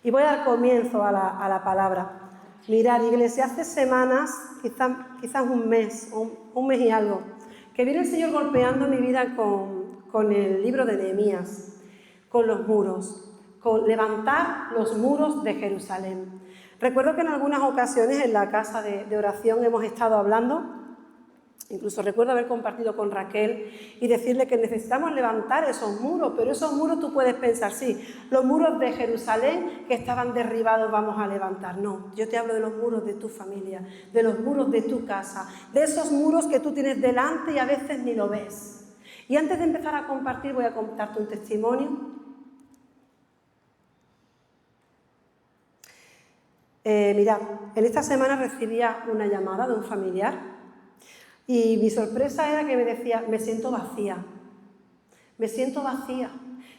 Y voy a dar comienzo a la palabra. Mirad, iglesia, hace semanas, quizás un mes y algo, que viene el Señor golpeando mi vida con el libro de Nehemías, con los muros, con levantar los muros de Jerusalén. Recuerdo que en algunas ocasiones en la casa de oración hemos estado hablando. Incluso recuerdo haber compartido con Raquel y decirle que necesitamos levantar esos muros, pero esos muros tú puedes pensar, sí, los muros de Jerusalén que estaban derribados vamos a levantar. No, yo te hablo de los muros de tu familia, de los muros de tu casa, de esos muros que tú tienes delante y a veces ni lo ves. Y antes de empezar a compartir voy a contarte un testimonio. Mirad, en esta semana recibía una llamada de un familiar. Y mi sorpresa era que me decía, me siento vacía.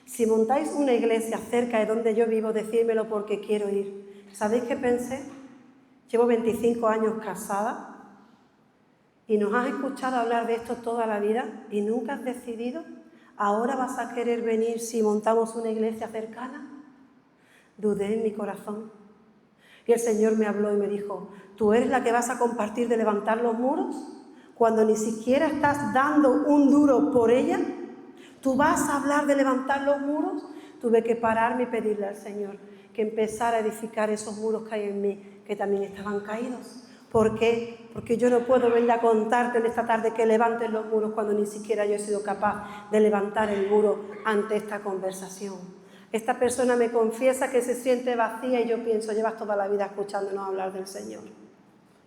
Si montáis una iglesia cerca de donde yo vivo, decídmelo porque quiero ir. ¿Sabéis qué pensé? Llevo 25 años casada y nos has escuchado hablar de esto toda la vida y nunca has decidido. ¿Ahora vas a querer venir si montamos una iglesia cercana? Dudé en mi corazón. Y el Señor me habló y me dijo, ¿tú eres la que vas a compartir de levantar los muros? Cuando ni siquiera estás dando un duro por ella, ¿tú vas a hablar de levantar los muros? Tuve que pararme y pedirle al Señor que empezara a edificar esos muros que hay en mí, que también estaban caídos. ¿Por qué? Porque yo no puedo venir a contarte en esta tarde que levantes los muros cuando ni siquiera yo he sido capaz de levantar el muro ante esta conversación. Esta persona me confiesa que se siente vacía y yo pienso, llevas toda la vida escuchándonos hablar del Señor.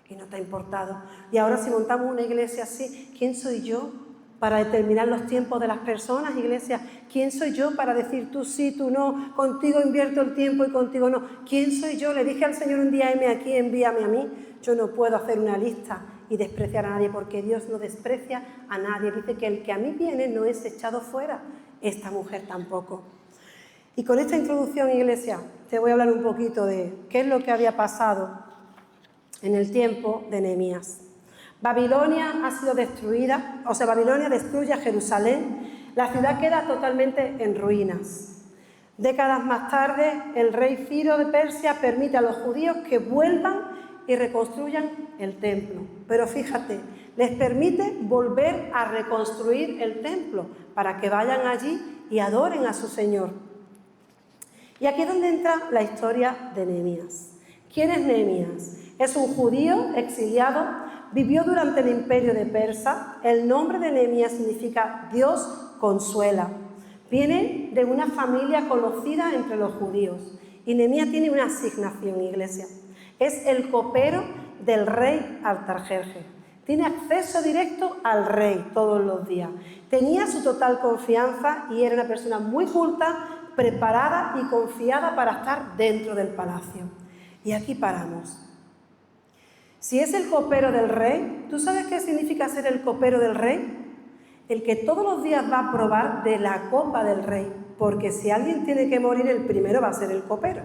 Y no te ha importado. Y ahora si montamos una iglesia así, ¿quién soy yo para determinar los tiempos de las personas, iglesia? ¿Quién soy yo para decir tú sí, tú no? Contigo invierto el tiempo y contigo no. ¿Quién soy yo? Le dije al Señor un día, heme aquí, envíame a mí. Yo no puedo hacer una lista y despreciar a nadie porque Dios no desprecia a nadie. Dice que el que a mí viene no es echado fuera. Esta mujer tampoco. Y con esta introducción, iglesia, te voy a hablar un poquito de qué es lo que había pasado en el tiempo de Nehemías. Babilonia ha sido destruida, Babilonia destruye a Jerusalén, la ciudad queda totalmente en ruinas. Décadas más tarde, el rey Ciro de Persia permite a los judíos que vuelvan y reconstruyan el templo. Pero fíjate, les permite volver a reconstruir el templo para que vayan allí y adoren a su Señor. Y aquí es donde entra la historia de Nehemías. ¿Quién es Nehemías? Es un judío exiliado, vivió durante el imperio de Persa. El nombre de Nehemías significa Dios consuela. Viene de una familia conocida entre los judíos. Y Nehemías tiene una asignación, iglesia. Es el copero del rey Artajerjes. Tiene acceso directo al rey todos los días. Tenía su total confianza y era una persona muy culta, preparada y confiada para estar dentro del palacio. Y aquí paramos. Si es el copero del rey, ¿tú sabes qué significa ser el copero del rey? El que todos los días va a probar de la copa del rey, porque si alguien tiene que morir, el primero va a ser el copero,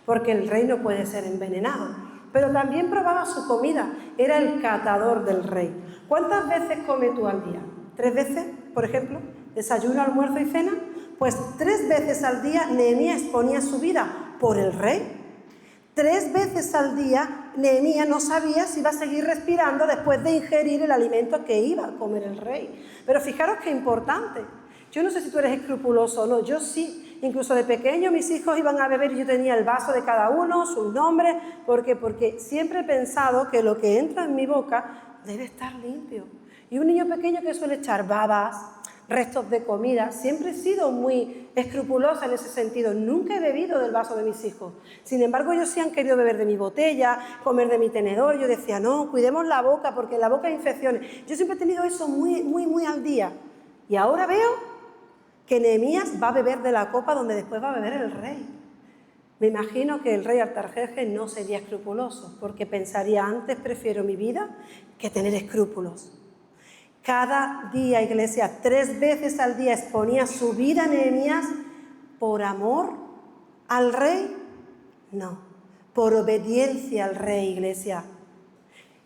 porque el rey no puede ser envenenado. Pero también probaba su comida, era el catador del rey. ¿Cuántas veces come tú al día? ¿3 veces, por ejemplo? ¿Desayuno, almuerzo y cena? Pues 3 veces al día Nehemías ponía su vida por el rey. 3 veces al día Nehemías no sabía si iba a seguir respirando después de ingerir el alimento que iba a comer el rey. Pero fijaros qué importante. Yo no sé si tú eres escrupuloso o no, yo sí. Incluso de pequeño mis hijos iban a beber y yo tenía el vaso de cada uno, sus nombres. ¿Por qué? Porque siempre he pensado que lo que entra en mi boca debe estar limpio. Y un niño pequeño que suele echar babas, restos de comida, siempre he sido muy escrupulosa en ese sentido. Nunca he bebido del vaso de mis hijos. Sin embargo, ellos sí han querido beber de mi botella, comer de mi tenedor. Yo decía, no, cuidemos la boca porque en la boca hay infecciones. Yo siempre he tenido eso muy al día. Y ahora veo que Nehemías va a beber de la copa donde después va a beber el rey. Me imagino que el rey Artajerjes no sería escrupuloso, porque pensaría, antes prefiero mi vida que tener escrúpulos. Cada día, iglesia, 3 veces al día exponía su vida Nehemías por amor al rey, no, por obediencia al rey, iglesia.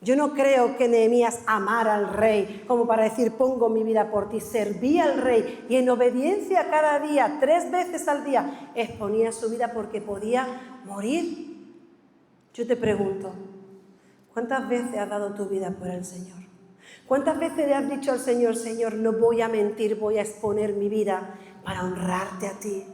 Yo no creo que Nehemías amara al rey como para decir, pongo mi vida por ti. Servía al rey y en obediencia cada día, 3 veces al día, exponía su vida porque podía morir. Yo te pregunto, ¿cuántas veces has dado tu vida por el Señor? ¿Cuántas veces le has dicho al Señor, Señor, no voy a mentir, voy a exponer mi vida para honrarte a ti?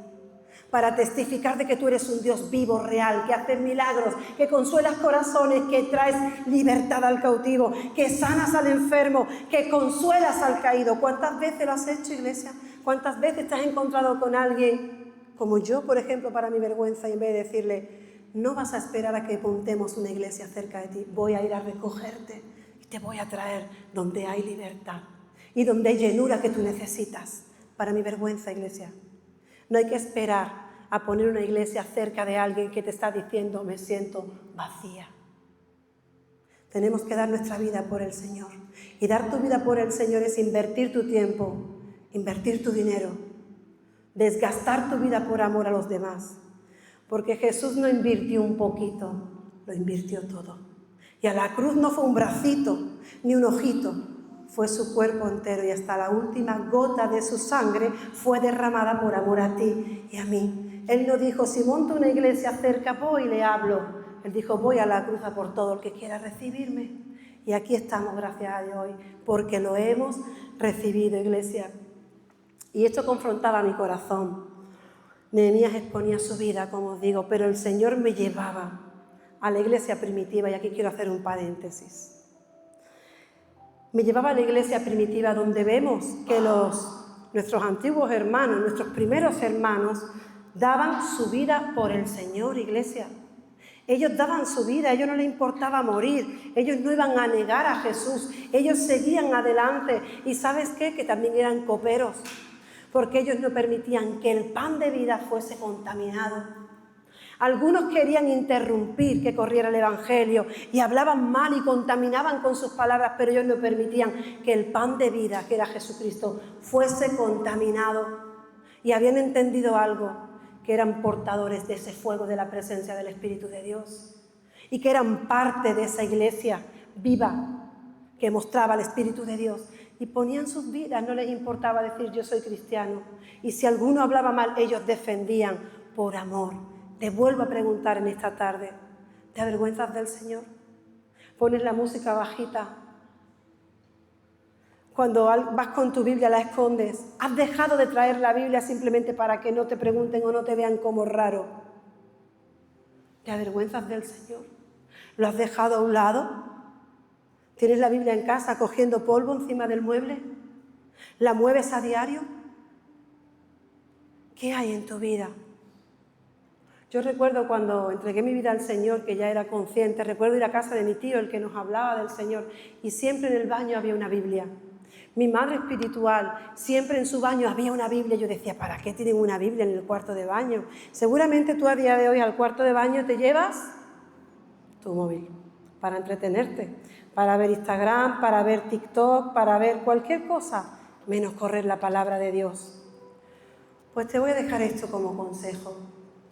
Para testificar de que tú eres un Dios vivo, real, que haces milagros, que consuelas corazones, que traes libertad al cautivo, que sanas al enfermo, que consuelas al caído. ¿Cuántas veces lo has hecho, iglesia? ¿Cuántas veces te has encontrado con alguien, como yo, por ejemplo, para mi vergüenza, y en vez de decirle, no vas a esperar a que montemos una iglesia cerca de ti, voy a ir a recogerte y te voy a traer donde hay libertad y donde hay llenura que tú necesitas? Para mi vergüenza, iglesia. No hay que esperar a poner una iglesia cerca de alguien que te está diciendo, me siento vacía. Tenemos que dar nuestra vida por el Señor. Y dar tu vida por el Señor es invertir tu tiempo, invertir tu dinero, desgastar tu vida por amor a los demás. Porque Jesús no invirtió un poquito, lo invirtió todo. Y a la cruz no fue un bracito, ni un ojito, fue su cuerpo entero y hasta la última gota de su sangre fue derramada por amor a ti y a mí. Él no dijo, si monto una iglesia cerca, voy y le hablo. Él dijo, voy a la cruz a por todo el que quiera recibirme. Y aquí estamos, gracias a Dios, hoy, porque lo hemos recibido, iglesia. Y esto confrontaba mi corazón. Nehemías exponía su vida, como os digo, pero el Señor me llevaba a la iglesia primitiva, y aquí quiero hacer un paréntesis. Me llevaba a la iglesia primitiva donde vemos que nuestros antiguos hermanos, nuestros primeros hermanos, daban su vida por el Señor, iglesia. Ellos daban su vida, a ellos no les importaba morir, ellos no iban a negar a Jesús, ellos seguían adelante. ¿Y sabes qué? Que también eran coperos, porque ellos no permitían que el pan de vida fuese contaminado. Algunos querían interrumpir que corriera el Evangelio y hablaban mal y contaminaban con sus palabras, pero ellos no permitían que el pan de vida, que era Jesucristo, fuese contaminado. Y habían entendido algo, que eran portadores de ese fuego de la presencia del Espíritu de Dios y que eran parte de esa iglesia viva que mostraba el Espíritu de Dios. Y ponían sus vidas, no les importaba decir yo soy cristiano. Y si alguno hablaba mal, ellos defendían por amor. Te vuelvo a preguntar en esta tarde, ¿te avergüenzas del Señor? ¿Pones la música bajita? Cuando vas con tu Biblia la escondes. ¿Has dejado de traer la Biblia simplemente para que no te pregunten o no te vean como raro? ¿Te avergüenzas del Señor? ¿Lo has dejado a un lado? ¿Tienes la Biblia en casa cogiendo polvo encima del mueble? ¿La mueves a diario? ¿Qué hay en tu vida? Yo recuerdo cuando entregué mi vida al Señor, que ya era consciente, recuerdo ir a casa de mi tío, el que nos hablaba del Señor, y siempre en el baño había una Biblia. Mi madre espiritual, siempre en su baño había una Biblia. Yo decía, ¿para qué tienen una Biblia en el cuarto de baño? Seguramente tú a día de hoy al cuarto de baño te llevas tu móvil para entretenerte, para ver Instagram, para ver TikTok, para ver cualquier cosa, menos correr la palabra de Dios. Pues te voy a dejar esto como consejo.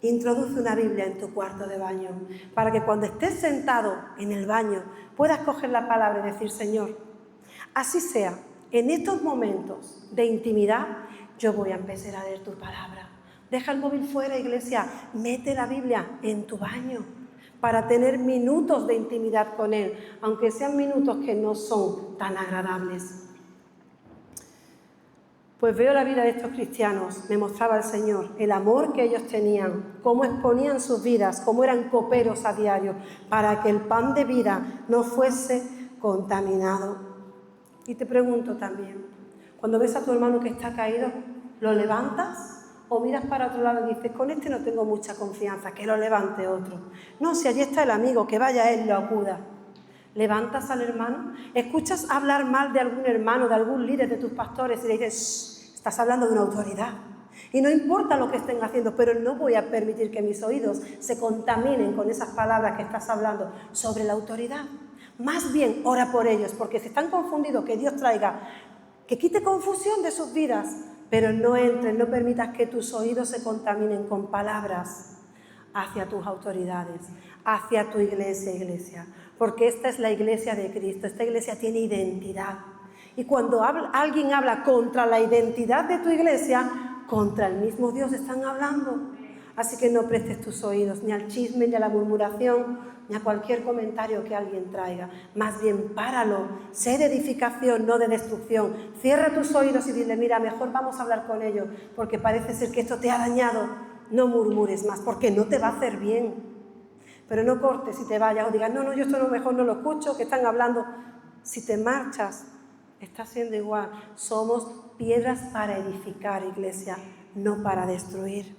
Introduce una Biblia en tu cuarto de baño para que cuando estés sentado en el baño puedas coger la palabra y decir, Señor, así sea, en estos momentos de intimidad yo voy a empezar a leer tu palabra. Deja el móvil fuera, iglesia, mete la Biblia en tu baño para tener minutos de intimidad con Él, aunque sean minutos que no son tan agradables. Pues veo la vida de estos cristianos, me mostraba el Señor, el amor que ellos tenían, cómo exponían sus vidas, cómo eran coperos a diario, para que el pan de vida no fuese contaminado. Y te pregunto también, cuando ves a tu hermano que está caído, ¿lo levantas? ¿O miras para otro lado y dices, con este no tengo mucha confianza, que lo levante otro? No, si allí está el amigo, que vaya él y lo acuda. ¿Levantas al hermano? ¿Escuchas hablar mal de algún hermano, de algún líder de tus pastores y le dices, shh, estás hablando de una autoridad? Y no importa lo que estén haciendo, pero no voy a permitir que mis oídos se contaminen con esas palabras que estás hablando sobre la autoridad. Más bien, ora por ellos, porque si están confundidos, que Dios traiga, que quite confusión de sus vidas, pero no entres, no permitas que tus oídos se contaminen con palabras hacia tus autoridades, hacia tu iglesia, porque esta es la iglesia de Cristo, esta iglesia tiene identidad. Y cuando alguien habla contra la identidad de tu iglesia, contra el mismo Dios están hablando. Así que no prestes tus oídos ni al chisme, ni a la murmuración, ni a cualquier comentario que alguien traiga. Más bien, páralo. Sé de edificación, no de destrucción. Cierra tus oídos y dile, mira, mejor vamos a hablar con ellos, porque parece ser que esto te ha dañado. No murmures más, porque no te va a hacer bien. Pero no cortes y te vayas o digas, no, yo esto mejor no lo escucho, que están hablando. Si te marchas, está siendo igual. Somos piedras para edificar, iglesia, no para destruir.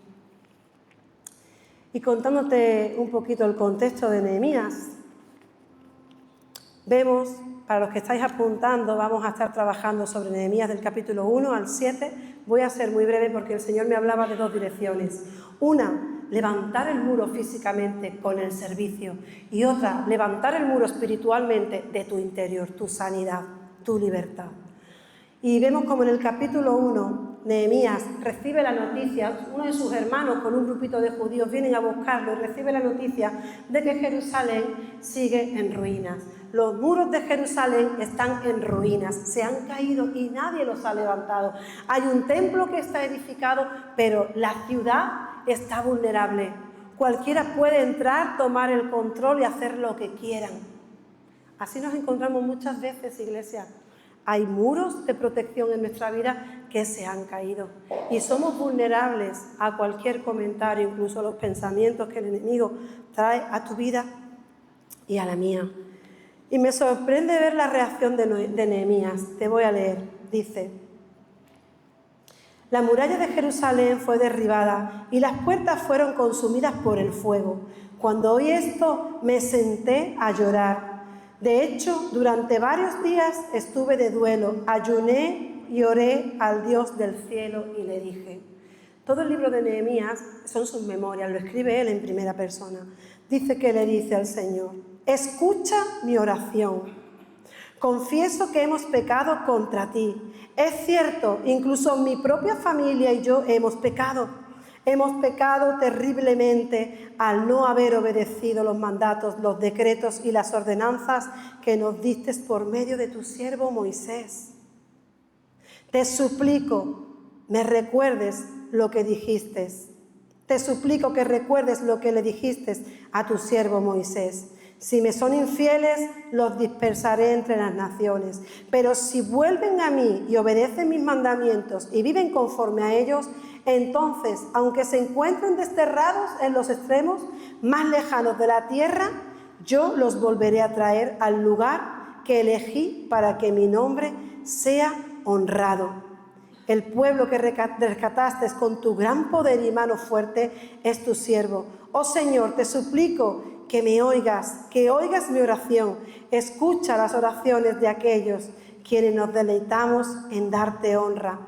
Y contándote un poquito el contexto de Nehemías, vemos, para los que estáis apuntando, vamos a estar trabajando sobre Nehemías del capítulo 1 al 7. Voy a ser muy breve porque el Señor me hablaba de dos direcciones. Una, levantar el muro físicamente con el servicio. Y otra, levantar el muro espiritualmente de tu interior, tu sanidad, tu libertad. Y vemos como en el capítulo 1, Nehemías recibe la noticia, uno de sus hermanos con un grupito de judíos vienen a buscarlo y recibe la noticia de que Jerusalén sigue en ruinas. Los muros de Jerusalén están en ruinas, se han caído y nadie los ha levantado. Hay un templo que está edificado, pero la ciudad está vulnerable. Cualquiera puede entrar, tomar el control y hacer lo que quieran. Así nos encontramos muchas veces, iglesia. Hay muros de protección en nuestra vida que se han caído y somos vulnerables a cualquier comentario, incluso a los pensamientos que el enemigo trae a tu vida y a la mía. Y me sorprende ver la reacción de Nehemías. Te voy a leer. Dice: la muralla de Jerusalén fue derribada y las puertas fueron consumidas por el fuego. Cuando oí esto, me senté a llorar. De hecho, durante varios días estuve de duelo, ayuné y oré al Dios del cielo y le dije. Todo el libro de Nehemías son sus memorias, lo escribe él en primera persona. Dice que le dice al Señor: escucha mi oración. Confieso que hemos pecado contra ti. Es cierto, incluso mi propia familia y yo hemos pecado. Hemos pecado terriblemente al no haber obedecido los mandatos, los decretos y las ordenanzas que nos diste por medio de tu siervo Moisés. Te suplico, me recuerdes lo que dijiste. Te suplico que recuerdes lo que le dijiste a tu siervo Moisés. Si me son infieles, los dispersaré entre las naciones. Pero si vuelven a mí y obedecen mis mandamientos y viven conforme a ellos, entonces, aunque se encuentren desterrados en los extremos más lejanos de la tierra, yo los volveré a traer al lugar que elegí para que mi nombre sea honrado. El pueblo que rescataste con tu gran poder y mano fuerte es tu siervo. Oh Señor, te suplico que me oigas, que oigas mi oración. Escucha las oraciones de aquellos quienes nos deleitamos en darte honra.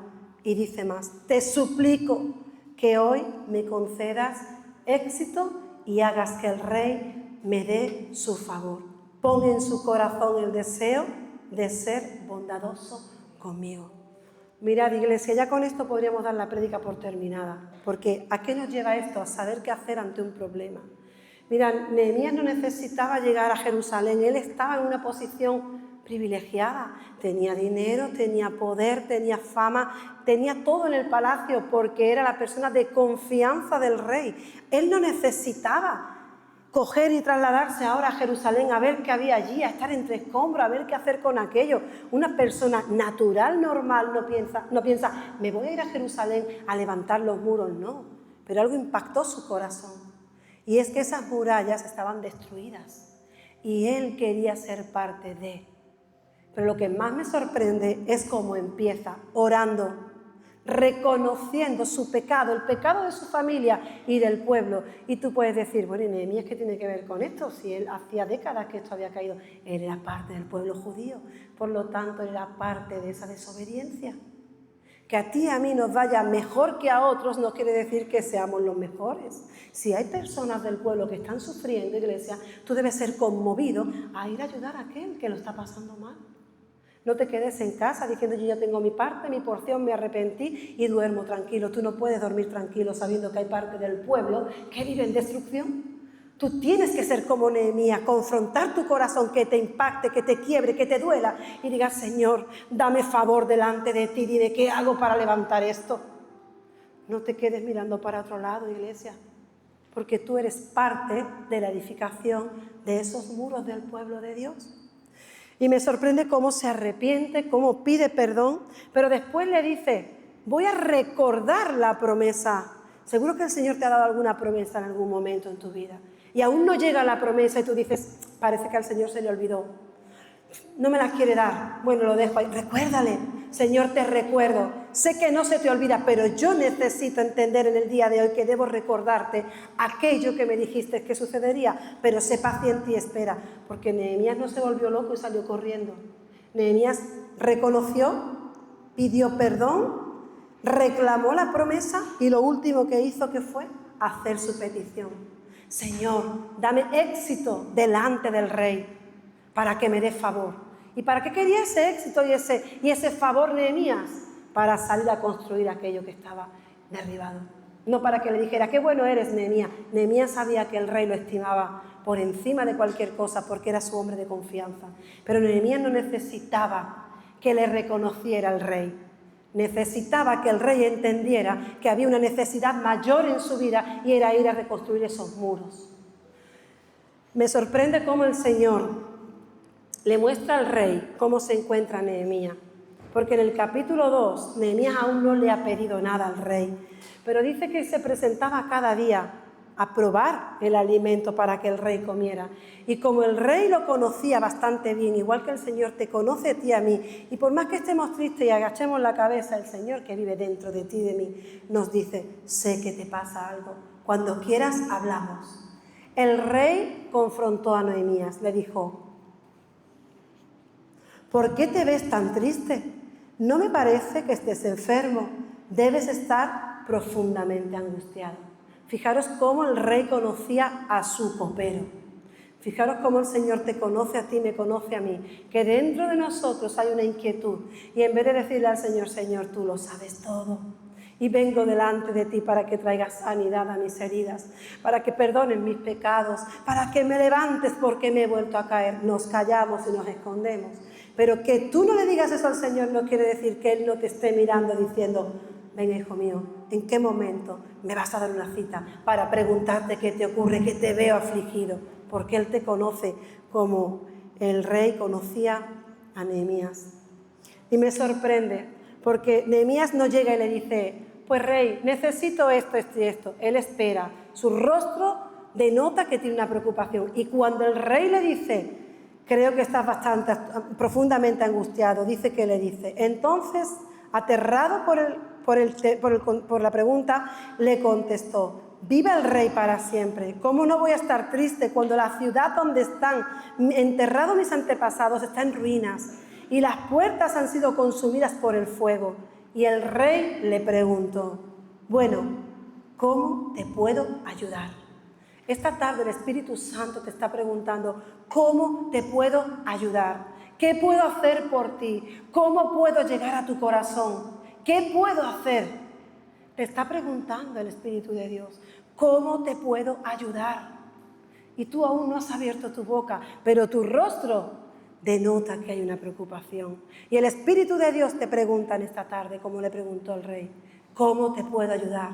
Y dice más: te suplico que hoy me concedas éxito y hagas que el rey me dé su favor. Pon en su corazón el deseo de ser bondadoso conmigo. Mirad, iglesia, ya con esto podríamos dar la prédica por terminada, porque ¿a qué nos lleva esto? A saber qué hacer ante un problema. Mirad, Nehemías no necesitaba llegar a Jerusalén, él estaba en una posición privilegiada, tenía dinero, tenía poder, tenía fama, tenía todo en el palacio porque era la persona de confianza del rey. Él no necesitaba coger y trasladarse ahora a Jerusalén a ver qué había allí, a estar entre escombros, a ver qué hacer con aquello. Una persona natural, normal, no piensa, me voy a ir a Jerusalén a levantar los muros, no. Pero algo impactó su corazón. Y es que esas murallas estaban destruidas y él quería ser parte de. Pero lo que más me sorprende es cómo empieza orando, reconociendo su pecado, el pecado de su familia y del pueblo. Y tú puedes decir, bueno, ¿y Nehemías qué tiene que ver con esto? Si él hacía décadas que esto había caído, él era parte del pueblo judío, por lo tanto era parte de esa desobediencia. Que a ti y a mí nos vaya mejor que a otros no quiere decir que seamos los mejores. Si hay personas del pueblo que están sufriendo, iglesia, tú debes ser conmovido a ir a ayudar a aquel que lo está pasando mal. No te quedes en casa diciendo yo ya tengo mi parte, mi porción, me arrepentí y duermo tranquilo. Tú no puedes dormir tranquilo sabiendo que hay parte del pueblo que vive en destrucción. Tú tienes que ser como Nehemías, confrontar tu corazón, que te impacte, que te quiebre, que te duela y digas, Señor, dame favor delante de ti, dime qué hago para levantar esto. No te quedes mirando para otro lado, iglesia, porque tú eres parte de la edificación de esos muros del pueblo de Dios. Y me sorprende cómo se arrepiente, cómo pide perdón, pero después le dice, voy a recordar la promesa. Seguro que el Señor te ha dado alguna promesa en algún momento en tu vida. Y aún no llega la promesa y tú dices, parece que al Señor se le olvidó. No me la quiere dar. Bueno, lo dejo ahí. Recuérdale, Señor, te recuerdo. Sé que no se te olvida, pero yo necesito entender en el día de hoy que debo recordarte aquello que me dijiste que sucedería. Pero sé paciente y espera, porque Nehemías no se volvió loco y salió corriendo. Nehemías reconoció, pidió perdón, reclamó la promesa y lo último que hizo que fue hacer su petición. Señor, dame éxito delante del rey para que me dé favor. ¿Y para qué quería ese éxito y ese favor Nehemías? Para salir a construir aquello que estaba derribado. No para que le dijera, qué bueno eres, Nehemías. Nehemías sabía que el rey lo estimaba por encima de cualquier cosa porque era su hombre de confianza. Pero Nehemías no necesitaba que le reconociera el rey. Necesitaba que el rey entendiera que había una necesidad mayor en su vida y era ir a reconstruir esos muros. Me sorprende cómo el Señor le muestra al rey cómo se encuentra Nehemías. Porque en el capítulo 2, Nehemías aún no le ha pedido nada al rey, pero dice que se presentaba cada día a probar el alimento para que el rey comiera. Y como el rey lo conocía bastante bien, igual que el Señor te conoce a ti y a mí, y por más que estemos tristes y agachemos la cabeza, el Señor que vive dentro de ti y de mí nos dice, sé que te pasa algo, cuando quieras hablamos. El rey confrontó a Nehemías, le dijo, ¿por qué te ves tan triste? No me parece que estés enfermo, debes estar profundamente angustiado. Fijaros cómo el rey conocía a su copero. Fijaros cómo el Señor te conoce a ti, me conoce a mí, que dentro de nosotros hay una inquietud y en vez de decirle al Señor, Señor, tú lo sabes todo y vengo delante de ti para que traigas sanidad a mis heridas, para que perdones mis pecados, para que me levantes porque me he vuelto a caer. Nos callamos y nos escondemos. Pero que tú no le digas eso al Señor no quiere decir que Él no te esté mirando diciendo, ven, hijo mío, ¿en qué momento me vas a dar una cita para preguntarte qué te ocurre, que te veo afligido? Porque Él te conoce como el rey conocía a Nehemías. Y me sorprende, porque Nehemías no llega y le dice, pues rey, necesito esto, esto y esto. Él espera. Su rostro denota que tiene una preocupación. Y cuando el rey le dice, creo que estás profundamente angustiado, dice que le dice. Entonces, aterrado por la pregunta, le contestó, viva el rey para siempre. ¿Cómo no voy a estar triste cuando la ciudad donde están enterrados mis antepasados está en ruinas y las puertas han sido consumidas por el fuego? Y el rey le preguntó, bueno, ¿cómo te puedo ayudar? Esta tarde el Espíritu Santo te está preguntando, ¿cómo te puedo ayudar? ¿Qué puedo hacer por ti? ¿Cómo puedo llegar a tu corazón? ¿Qué puedo hacer? Te está preguntando el Espíritu de Dios, ¿cómo te puedo ayudar? Y tú aún no has abierto tu boca, pero tu rostro denota que hay una preocupación. Y el Espíritu de Dios te pregunta en esta tarde, como le preguntó el rey, ¿cómo te puedo ayudar?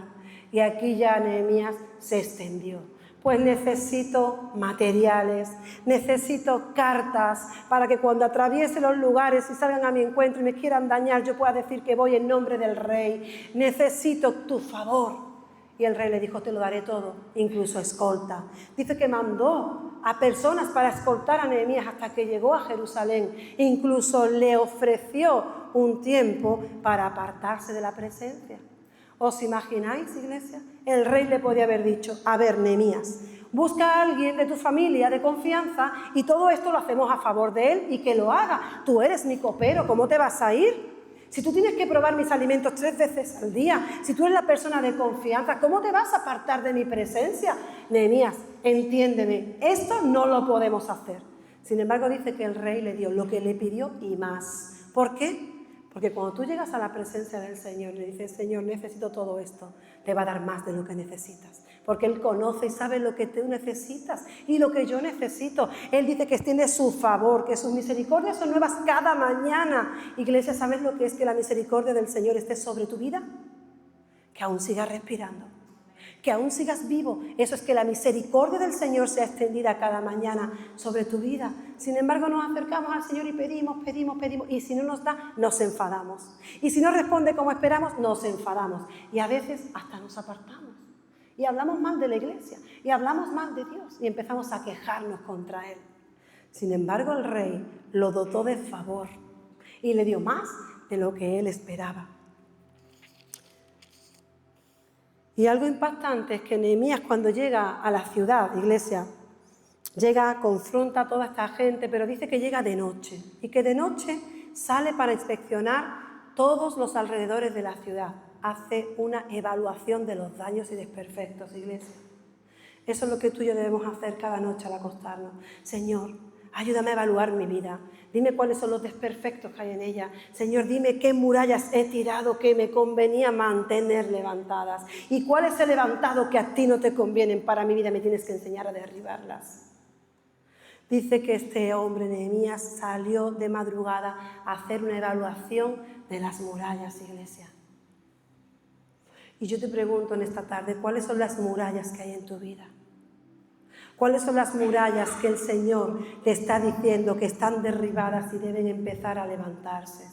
Y aquí ya Nehemías se extendió. Pues necesito materiales, necesito cartas para que cuando atraviese los lugares y salgan a mi encuentro y me quieran dañar, yo pueda decir que voy en nombre del rey. Necesito tu favor. Y el rey le dijo, te lo daré todo, incluso escolta. Dice que mandó a personas para escoltar a Nehemías hasta que llegó a Jerusalén. Incluso le ofreció un tiempo para apartarse de la presencia. ¿Os imagináis, iglesia? El rey le podía haber dicho, a ver, Nehemías, busca a alguien de tu familia de confianza y todo esto lo hacemos a favor de él y que lo haga. Tú eres mi copero, ¿cómo te vas a ir? Si tú tienes que probar mis alimentos 3 veces al día, si tú eres la persona de confianza, ¿cómo te vas a apartar de mi presencia? Nehemías, entiéndeme, esto no lo podemos hacer. Sin embargo, dice que el rey le dio lo que le pidió y más. ¿Por qué? Porque cuando tú llegas a la presencia del Señor y le dices, Señor, necesito todo esto, te va a dar más de lo que necesitas. porque Él conoce y sabe lo que tú necesitas y lo que yo necesito. Él dice que extiende su favor, que sus misericordias son nuevas cada mañana. Iglesia, ¿sabes lo que es que la misericordia del Señor esté sobre tu vida? Que aún sigas respirando, que aún sigas vivo. Eso es que la misericordia del Señor sea extendida cada mañana sobre tu vida. Sin embargo, nos acercamos al Señor y pedimos, y si no nos da, nos enfadamos. Y si no responde como esperamos, nos enfadamos. Y a veces hasta nos apartamos. Y hablamos mal de la iglesia, y hablamos mal de Dios, y empezamos a quejarnos contra Él. Sin embargo, el rey lo dotó de favor y le dio más de lo que él esperaba. Y algo impactante es que Nehemías, cuando llega a la ciudad, iglesia, llega, confronta a toda esta gente, pero dice que llega de noche, y que de noche sale para inspeccionar todos los alrededores de la ciudad. Hace una evaluación de los daños y desperfectos, iglesia. Eso es lo que tú y yo debemos hacer cada noche al acostarnos. Señor, ayúdame a evaluar mi vida. Dime cuáles son los desperfectos que hay en ella. Señor, dime qué murallas he tirado que me convenía mantener levantadas. Y cuáles he levantado que a ti no te convienen para mi vida. Me tienes que enseñar a derribarlas. Dice que este hombre, Nehemías, salió de madrugada a hacer una evaluación de las murallas, iglesia. Y yo te pregunto en esta tarde, ¿cuáles son las murallas que hay en tu vida? ¿Cuáles son las murallas que el Señor te está diciendo que están derribadas y deben empezar a levantarse?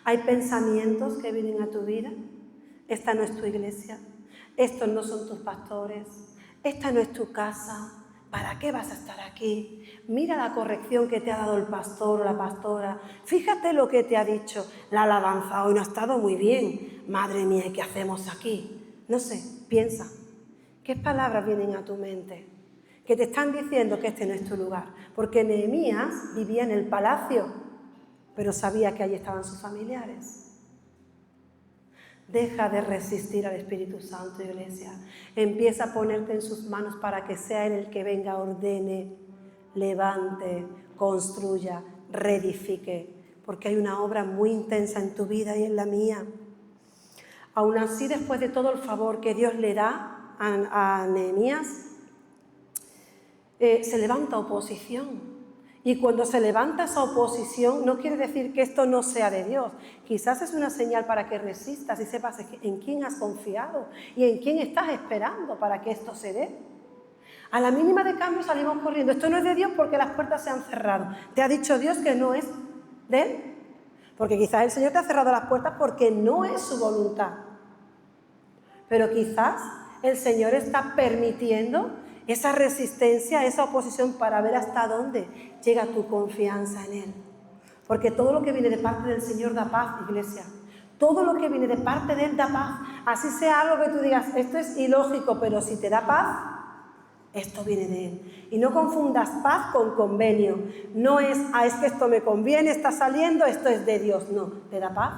¿Hay pensamientos que vienen a tu vida? Esta no es tu iglesia, estos no son tus pastores, esta no es tu casa. ¿Para qué vas a estar aquí? Mira la corrección que te ha dado el pastor o la pastora. Fíjate lo que te ha dicho. La alabanza hoy no ha estado muy bien. Madre mía, ¿qué hacemos aquí? No sé, piensa. ¿Qué palabras vienen a tu mente? Que te están diciendo que este no es tu lugar. Porque Nehemías vivía en el palacio, pero sabía que allí estaban sus familiares. Deja de resistir al Espíritu Santo, iglesia. Empieza a ponerte en sus manos para que sea Él el que venga, ordene, levante, construya, reedifique. Porque hay una obra muy intensa en tu vida y en la mía. Aún así, después de todo el favor que Dios le da a Nehemías, se levanta oposición. Y cuando se levanta esa oposición, no quiere decir que esto no sea de Dios. Quizás es una señal para que resistas y sepas en quién has confiado y en quién estás esperando para que esto se dé. A la mínima de cambio salimos corriendo. Esto no es de Dios porque las puertas se han cerrado. Te ha dicho Dios que no es de Él. Porque quizás el Señor te ha cerrado las puertas porque no es su voluntad. Pero quizás el Señor está permitiendo esa resistencia, esa oposición para ver hasta dónde llega tu confianza en Él. Porque todo lo que viene de parte del Señor da paz, iglesia. Todo lo que viene de parte de Él da paz. Así sea algo que tú digas, esto es ilógico, pero si te da paz, esto viene de Él. Y no confundas paz con convenio. No es, es que esto me conviene, está saliendo, esto es de Dios. No, te da paz.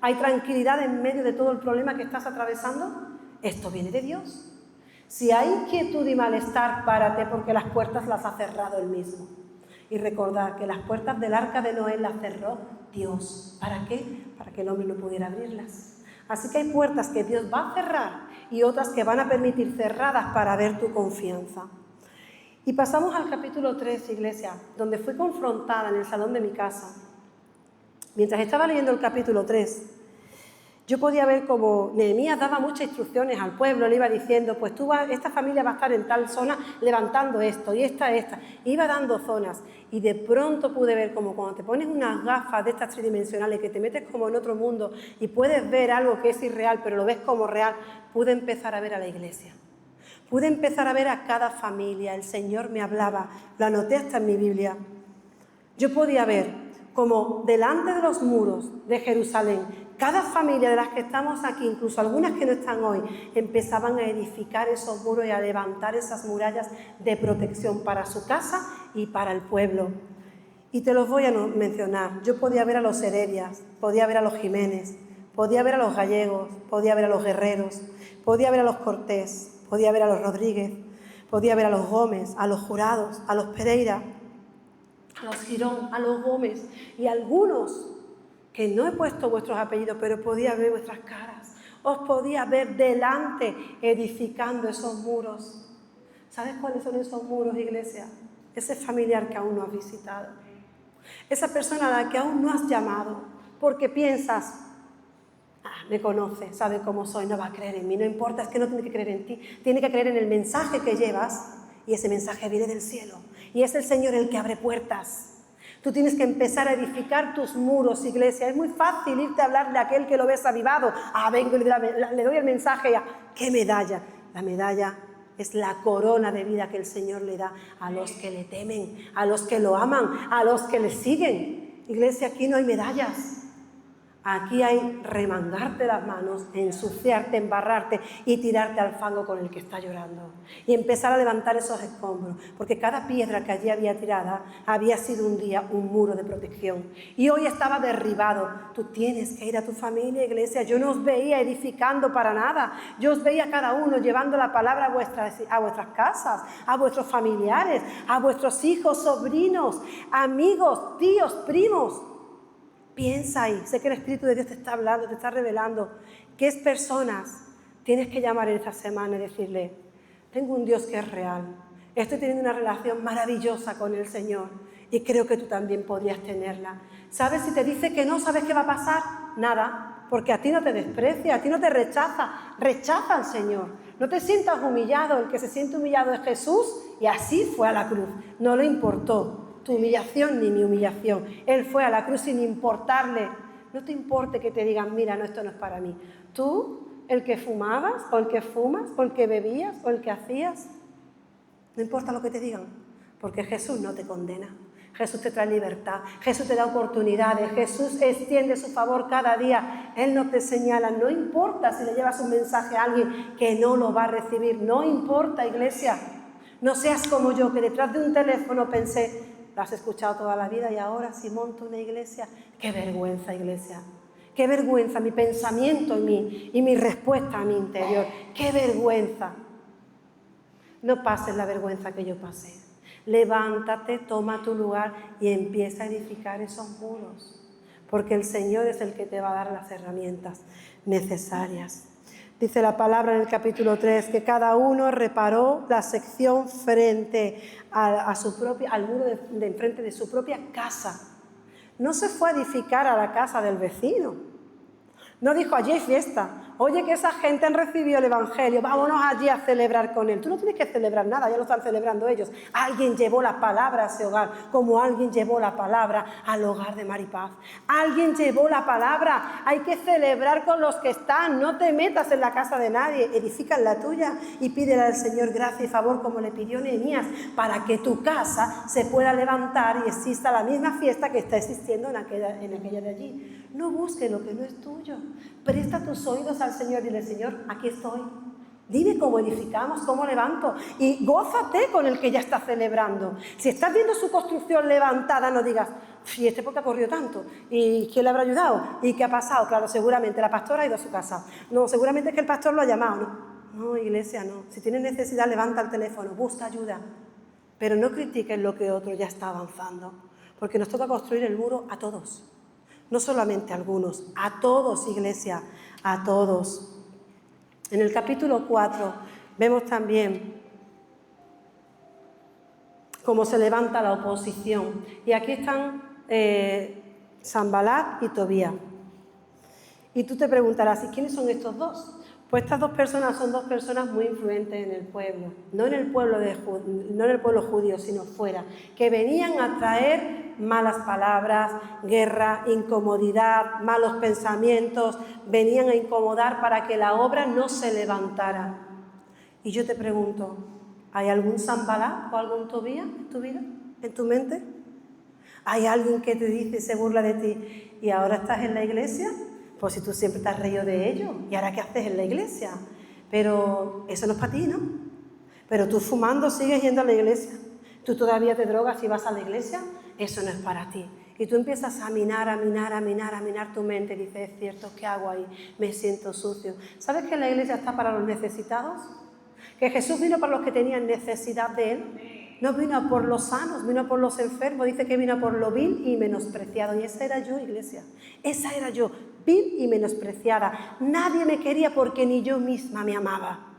Hay tranquilidad en medio de todo el problema que estás atravesando. Esto viene de Dios. Si hay inquietud y malestar, párate porque las puertas las ha cerrado Él mismo. Y recordad que las puertas del arca de Noé las cerró Dios. ¿Para qué? Para que el hombre no pudiera abrirlas. Así que hay puertas que Dios va a cerrar y otras que van a permitir cerradas para ver tu confianza. Y pasamos al capítulo 3, iglesia, donde fui confrontada en el salón de mi casa. Mientras estaba leyendo el capítulo 3, yo podía ver como Nehemías daba muchas instrucciones al pueblo, le iba diciendo, pues esta familia va a estar en tal zona levantando esto y esta. Iba dando zonas y de pronto pude ver como cuando te pones unas gafas de estas tridimensionales que te metes como en otro mundo y puedes ver algo que es irreal pero lo ves como real, pude empezar a ver a la iglesia. Pude empezar a ver a cada familia, el Señor me hablaba, lo anoté hasta en mi Biblia. Yo podía ver como delante de los muros de Jerusalén, cada familia de las que estamos aquí, incluso algunas que no están hoy, empezaban a edificar esos muros y a levantar esas murallas de protección para su casa y para el pueblo. Y te los voy a mencionar. Yo podía ver a los Heredias, podía ver a los Jiménez, podía ver a los Gallegos, podía ver a los Guerreros, podía ver a los Cortés, podía ver a los Rodríguez, podía ver a los Gómez, a los Jurados, a los Pereira, a los Girón, a los Gómez y algunos que no he puesto vuestros apellidos, pero podía ver vuestras caras. os podía ver delante edificando esos muros. ¿Sabes cuáles son esos muros, iglesia? Ese familiar que aún no has visitado. Esa persona a la que aún no has llamado, porque piensas, me conoce, sabe cómo soy, no va a creer en mí. No importa, es que no tiene que creer en ti, tiene que creer en el mensaje que llevas, y ese mensaje viene del cielo. Y es el Señor el que abre puertas. Tú tienes que empezar a edificar tus muros, iglesia. Es muy fácil irte a hablar de aquel que lo ves avivado. Vengo y le doy el mensaje. ¿Qué medalla? La medalla es la corona de vida que el Señor le da a los que le temen, a los que lo aman, a los que le siguen. Iglesia, aquí no hay medallas. Aquí hay remangarte las manos, ensuciarte, embarrarte y tirarte al fango con el que está llorando. Y empezar a levantar esos escombros, porque cada piedra que allí había tirada había sido un día un muro de protección. Y hoy estaba derribado. Tú tienes que ir a tu familia, iglesia. Yo no os veía edificando para nada. Yo os veía cada uno llevando la palabra a vuestras casas, a vuestros familiares, a vuestros hijos, sobrinos, amigos, tíos, primos. Piensa ahí, sé que el Espíritu de Dios te está hablando, te está revelando qué personas tienes que llamar en esta semana y decirle, tengo un Dios que es real, estoy teniendo una relación maravillosa con el Señor y creo que tú también podrías tenerla. ¿Sabes? Si te dice que no, ¿sabes qué va a pasar? Nada, porque a ti no te desprecia, a ti no te rechaza, rechaza al Señor. No te sientas humillado, el que se siente humillado es Jesús y así fue a la cruz, no le importó tu humillación ni mi humillación. Él fue a la cruz sin importarle. No te importe que te digan, mira, no, esto no es para mí. Tú, el que fumabas, o el que fumas, o el que bebías, o el que hacías, no importa lo que te digan, porque Jesús no te condena. Jesús te trae libertad, Jesús te da oportunidades, Jesús extiende su favor cada día. Él no te señala, no importa si le llevas un mensaje a alguien que no lo va a recibir, no importa, iglesia. No seas como yo, que detrás de un teléfono pensé, lo has escuchado toda la vida y ahora si monto una iglesia. ¡Qué vergüenza, iglesia! ¡Qué vergüenza! Mi pensamiento y mi respuesta a mi interior. ¡Qué vergüenza! No pases la vergüenza que yo pasé. Levántate, toma tu lugar y empieza a edificar esos muros. Porque el Señor es el que te va a dar las herramientas necesarias. Dice la palabra en el capítulo 3 que cada uno reparó la sección frente al muro de enfrente de su propia casa. No se fue a edificar a la casa del vecino. No dijo, allí hay fiesta. Oye, que esa gente han recibido el Evangelio, vámonos allí a celebrar con él. Tú no tienes que celebrar nada, ya lo están celebrando ellos. Alguien llevó la palabra a ese hogar, como alguien llevó la palabra al hogar de Maripaz. Alguien llevó la palabra, hay que celebrar con los que están. No te metas en la casa de nadie, edifica en la tuya y pídele al Señor gracia y favor como le pidió Nehemías, para que tu casa se pueda levantar y exista la misma fiesta que está existiendo en aquella de allí. No busques lo que no es tuyo. Presta tus oídos al Señor y dile, Señor, aquí estoy. Dime cómo edificamos, cómo levanto. Y gózate con el que ya está celebrando. Si estás viendo su construcción levantada, no digas, ¿y este por qué ha corrido tanto? ¿Y quién le habrá ayudado? ¿Y qué ha pasado? Claro, seguramente la pastora ha ido a su casa. No, seguramente es que el pastor lo ha llamado. No, iglesia, no. Si tienes necesidad, levanta el teléfono, busca ayuda. Pero no critiques lo que otro ya está avanzando. Porque nos toca construir el muro a todos. No solamente a algunos, a todos, iglesia, a todos. En el capítulo 4 vemos también cómo se levanta la oposición. Y aquí están Sanbalat y Tobías. Y tú te preguntarás, ¿y quiénes son estos dos? Pues estas dos personas son dos personas muy influyentes en el pueblo, no en el pueblo judío, sino fuera, que venían a traer malas palabras, guerra, incomodidad, malos pensamientos, venían a incomodar para que la obra no se levantara. Y yo te pregunto, ¿hay algún Sanbalat o algún Tobías en tu vida, en tu mente? ¿Hay alguien que te dice y se burla de ti y ahora estás en la iglesia? Pues si tú siempre te has reído de ello, ¿y ahora qué haces en la iglesia? Pero eso no es para ti, ¿no? Pero tú fumando sigues yendo a la iglesia. Tú todavía te drogas y vas a la iglesia, eso no es para ti. Y tú empiezas a minar tu mente y dices, es cierto, ¿qué hago ahí? Me siento sucio. ¿Sabes que la iglesia está para los necesitados? Que Jesús vino para los que tenían necesidad de Él. No vino por los sanos, vino por los enfermos. Dice que vino por lo vil y menospreciado. Y esa era yo, iglesia. Esa era yo. vil y menospreciada. Nadie me quería porque ni yo misma me amaba.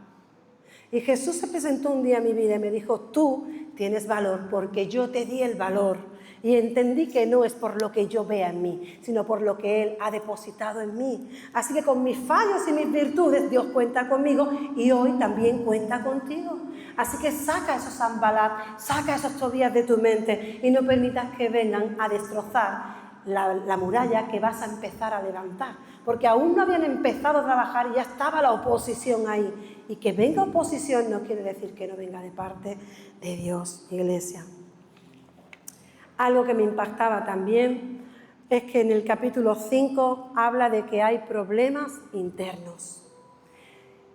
Y Jesús se presentó un día en mi vida y me dijo, tú tienes valor porque yo te di el valor. Y entendí que no es por lo que yo vea en mí, sino por lo que Él ha depositado en mí. Así que con mis fallos y mis virtudes, Dios cuenta conmigo y hoy también cuenta contigo. Así que saca esos Sanbalat, saca esos Tobías de tu mente y no permitas que vengan a destrozar la muralla que vas a empezar a levantar. Porque aún no habían empezado a trabajar y ya estaba la oposición ahí. Y que venga oposición no quiere decir que no venga de parte de Dios, iglesia. Algo que me impactaba también es que en el capítulo 5 habla de que hay problemas internos.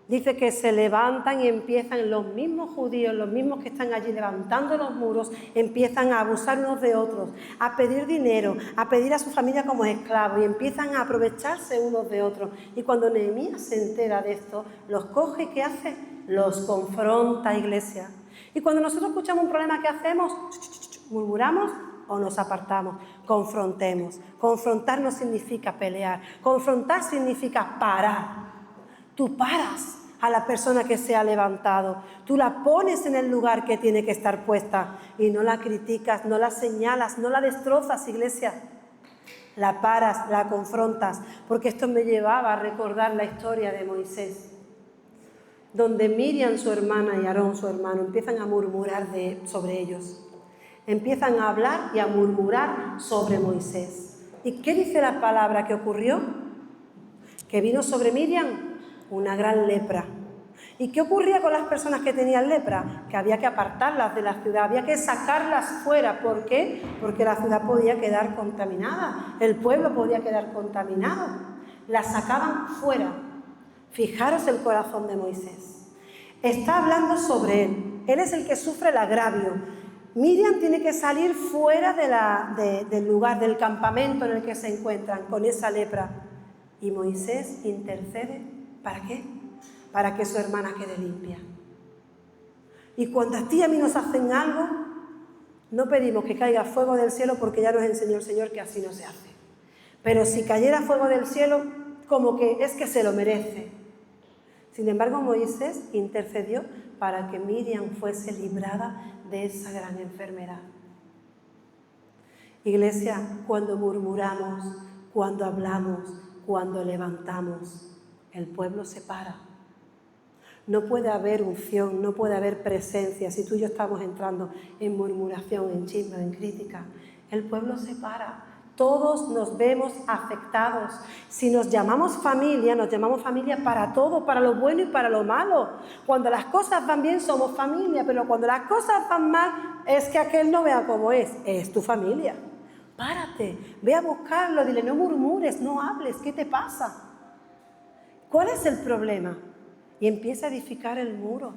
Dice que se levantan y empiezan los mismos judíos, los mismos que están allí levantando los muros, empiezan a abusar unos de otros, a pedir dinero, a pedir a su familia como esclavos y empiezan a aprovecharse unos de otros. Y cuando Nehemías se entera de esto, los coge y ¿qué hace? Los confronta, iglesia. Y cuando nosotros escuchamos un problema, ¿qué hacemos? ¿Murmuramos o nos apartamos? Confrontemos. Confrontar no significa pelear. Confrontar significa parar. Tú paras a la persona que se ha levantado. Tú la pones en el lugar que tiene que estar puesta y no la criticas, no la señalas, no la destrozas, iglesia. La paras, la confrontas, porque esto me llevaba a recordar la historia de Moisés, donde Miriam, su hermana, y Aarón, su hermano, empiezan a murmurar sobre ellos. Empiezan a hablar y a murmurar sobre Moisés. ¿Y qué dice la palabra que ocurrió? Que vino sobre Miriam una gran lepra. ¿Y qué ocurría con las personas que tenían lepra? Que había que apartarlas de la ciudad, había que sacarlas fuera. ¿Por qué? Porque la ciudad podía quedar contaminada, el pueblo podía quedar contaminado. Las sacaban fuera. Fijaros el corazón de Moisés. Está hablando sobre él. Él es el que sufre el agravio. Miriam tiene que salir fuera del lugar, del campamento en el que se encuentran con esa lepra. Y Moisés intercede. ¿Para qué? Para que su hermana quede limpia. Y cuando a ti y a mí nos hacen algo, no pedimos que caiga fuego del cielo porque ya nos enseñó el Señor que así no se hace. Pero si cayera fuego del cielo, como que es que se lo merece. Sin embargo, Moisés intercedió para que Miriam fuese librada de esa gran enfermedad. Iglesia, cuando murmuramos, cuando hablamos, cuando levantamos, el pueblo se para. No puede haber unción, no puede haber presencia. Si tú y yo estamos entrando en murmuración, en chisme, en crítica, el pueblo se para. Todos nos vemos afectados. Si nos llamamos familia para todo, para lo bueno y para lo malo. Cuando las cosas van bien somos familia, pero cuando las cosas van mal es que aquel no vea cómo es tu familia. Párate, ve a buscarlo, dile no murmures, no hables, ¿qué te pasa? ¿Cuál es el problema? Y empieza a edificar el muro,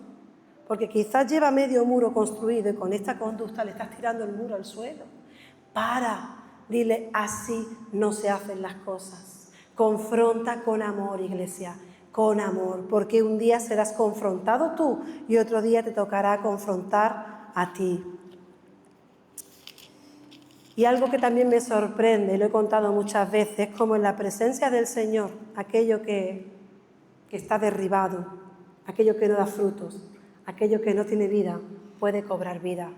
porque quizás lleva medio muro construido y con esta conducta le estás tirando el muro al suelo. Para, dile, así no se hacen las cosas. Confronta con amor, iglesia, con amor, porque un día serás confrontado tú y otro día te tocará confrontar a ti. Y algo que también me sorprende, y lo he contado muchas veces, como en la presencia del Señor, aquello que está derribado, aquello que no da frutos, aquello que no tiene vida, puede cobrar vida.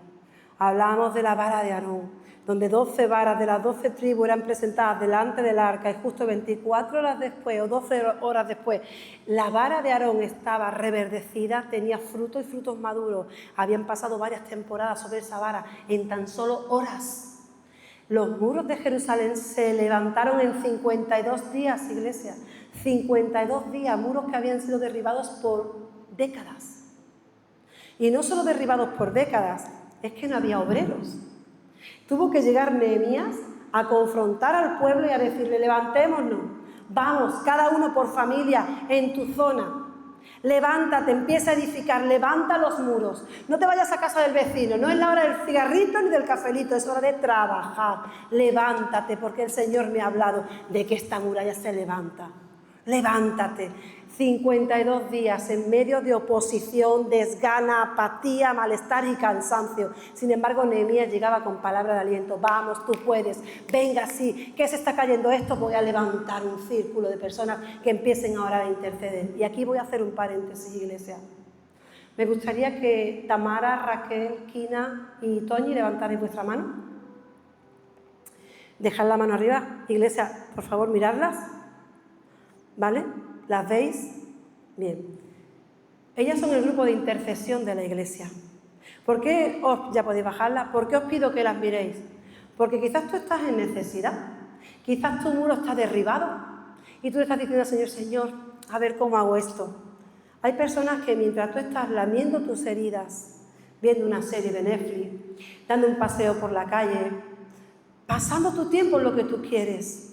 Hablábamos de la vara de Aarón, donde 12 varas de las 12 tribus eran presentadas delante del arca y justo 24 horas después o 12 horas después, la vara de Aarón estaba reverdecida, tenía frutos y frutos maduros. Habían pasado varias temporadas sobre esa vara en tan solo horas. Los muros de Jerusalén se levantaron en 52 días, iglesia. 52 días, muros que habían sido derribados por décadas. Y no solo derribados por décadas, es que no había obreros. Tuvo que llegar Nehemías a confrontar al pueblo y a decirle, levantémonos, vamos, cada uno por familia, en tu zona. Levántate, empieza a edificar, levanta los muros. No te vayas a casa del vecino, no es la hora del cigarrito ni del cafelito, es hora de trabajar. Levántate, porque el Señor me ha hablado de que esta muralla se levanta. Levántate. 52 días en medio de oposición, desgana, apatía, malestar y cansancio. Sin embargo, Nehemías llegaba con palabra de aliento. Vamos, tú puedes. Venga, sí. ¿Qué se está cayendo esto? Voy a levantar un círculo de personas que empiecen a orar e interceder. Y aquí voy a hacer un paréntesis, iglesia. Me gustaría que Tamara, Raquel, Kina y Toñi levantarais vuestra mano. Dejad la mano arriba. Iglesia, por favor, miradlas. ¿Vale? ¿Las veis? Bien. Ellas son el grupo de intercesión de la iglesia. ¿Por qué ya podéis bajarlas? ¿Por qué os pido que las miréis? Porque quizás tú estás en necesidad. Quizás tu muro está derribado. Y tú le estás diciendo al Señor, Señor, a ver cómo hago esto. Hay personas que mientras tú estás lamiendo tus heridas, viendo una serie de Netflix, dando un paseo por la calle, pasando tu tiempo en lo que tú quieres,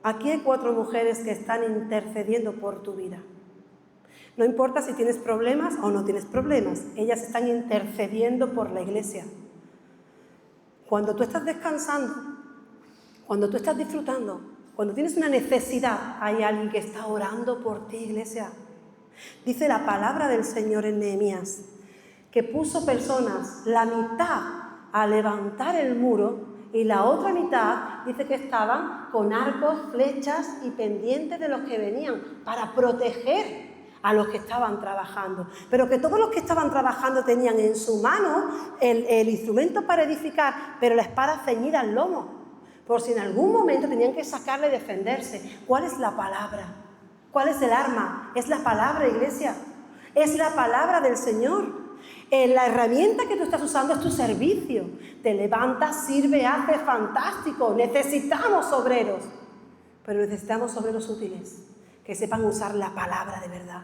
aquí hay 4 mujeres que están intercediendo por tu vida. No importa si tienes problemas o no tienes problemas, ellas están intercediendo por la iglesia. Cuando tú estás descansando, cuando tú estás disfrutando, cuando tienes una necesidad, hay alguien que está orando por ti, iglesia. Dice la palabra del Señor en Nehemías, que puso personas, la mitad a levantar el muro, y la otra mitad dice que estaban con arcos, flechas y pendientes de los que venían para proteger a los que estaban trabajando. Pero que todos los que estaban trabajando tenían en su mano el instrumento para edificar, pero la espada ceñida al lomo, por si en algún momento tenían que sacarle y defenderse. ¿Cuál es la palabra? ¿Cuál es el arma? Es la palabra, iglesia. Es la palabra del Señor. La herramienta que tú estás usando es tu servicio. Te levantas, sirve, haces, fantástico. Necesitamos obreros. Pero necesitamos obreros útiles, que sepan usar la palabra de verdad.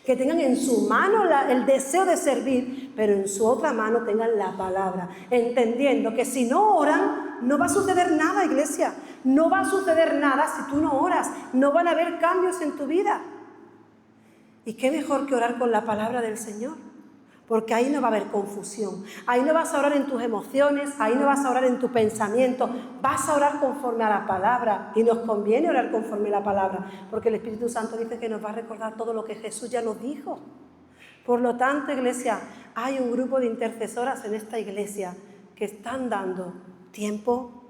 Que tengan en su mano el deseo de servir, pero en su otra mano tengan la palabra. Entendiendo que si no oran, no va a suceder nada, iglesia. No va a suceder nada si tú no oras. No van a haber cambios en tu vida. ¿Y qué mejor que orar con la palabra del Señor? Porque ahí no va a haber confusión, ahí no vas a orar en tus emociones, ahí no vas a orar en tu pensamiento, vas a orar conforme a la palabra. Y nos conviene orar conforme a la palabra, porque el Espíritu Santo dice que nos va a recordar todo lo que Jesús ya nos dijo. Por lo tanto, iglesia, hay un grupo de intercesoras en esta iglesia que están dando tiempo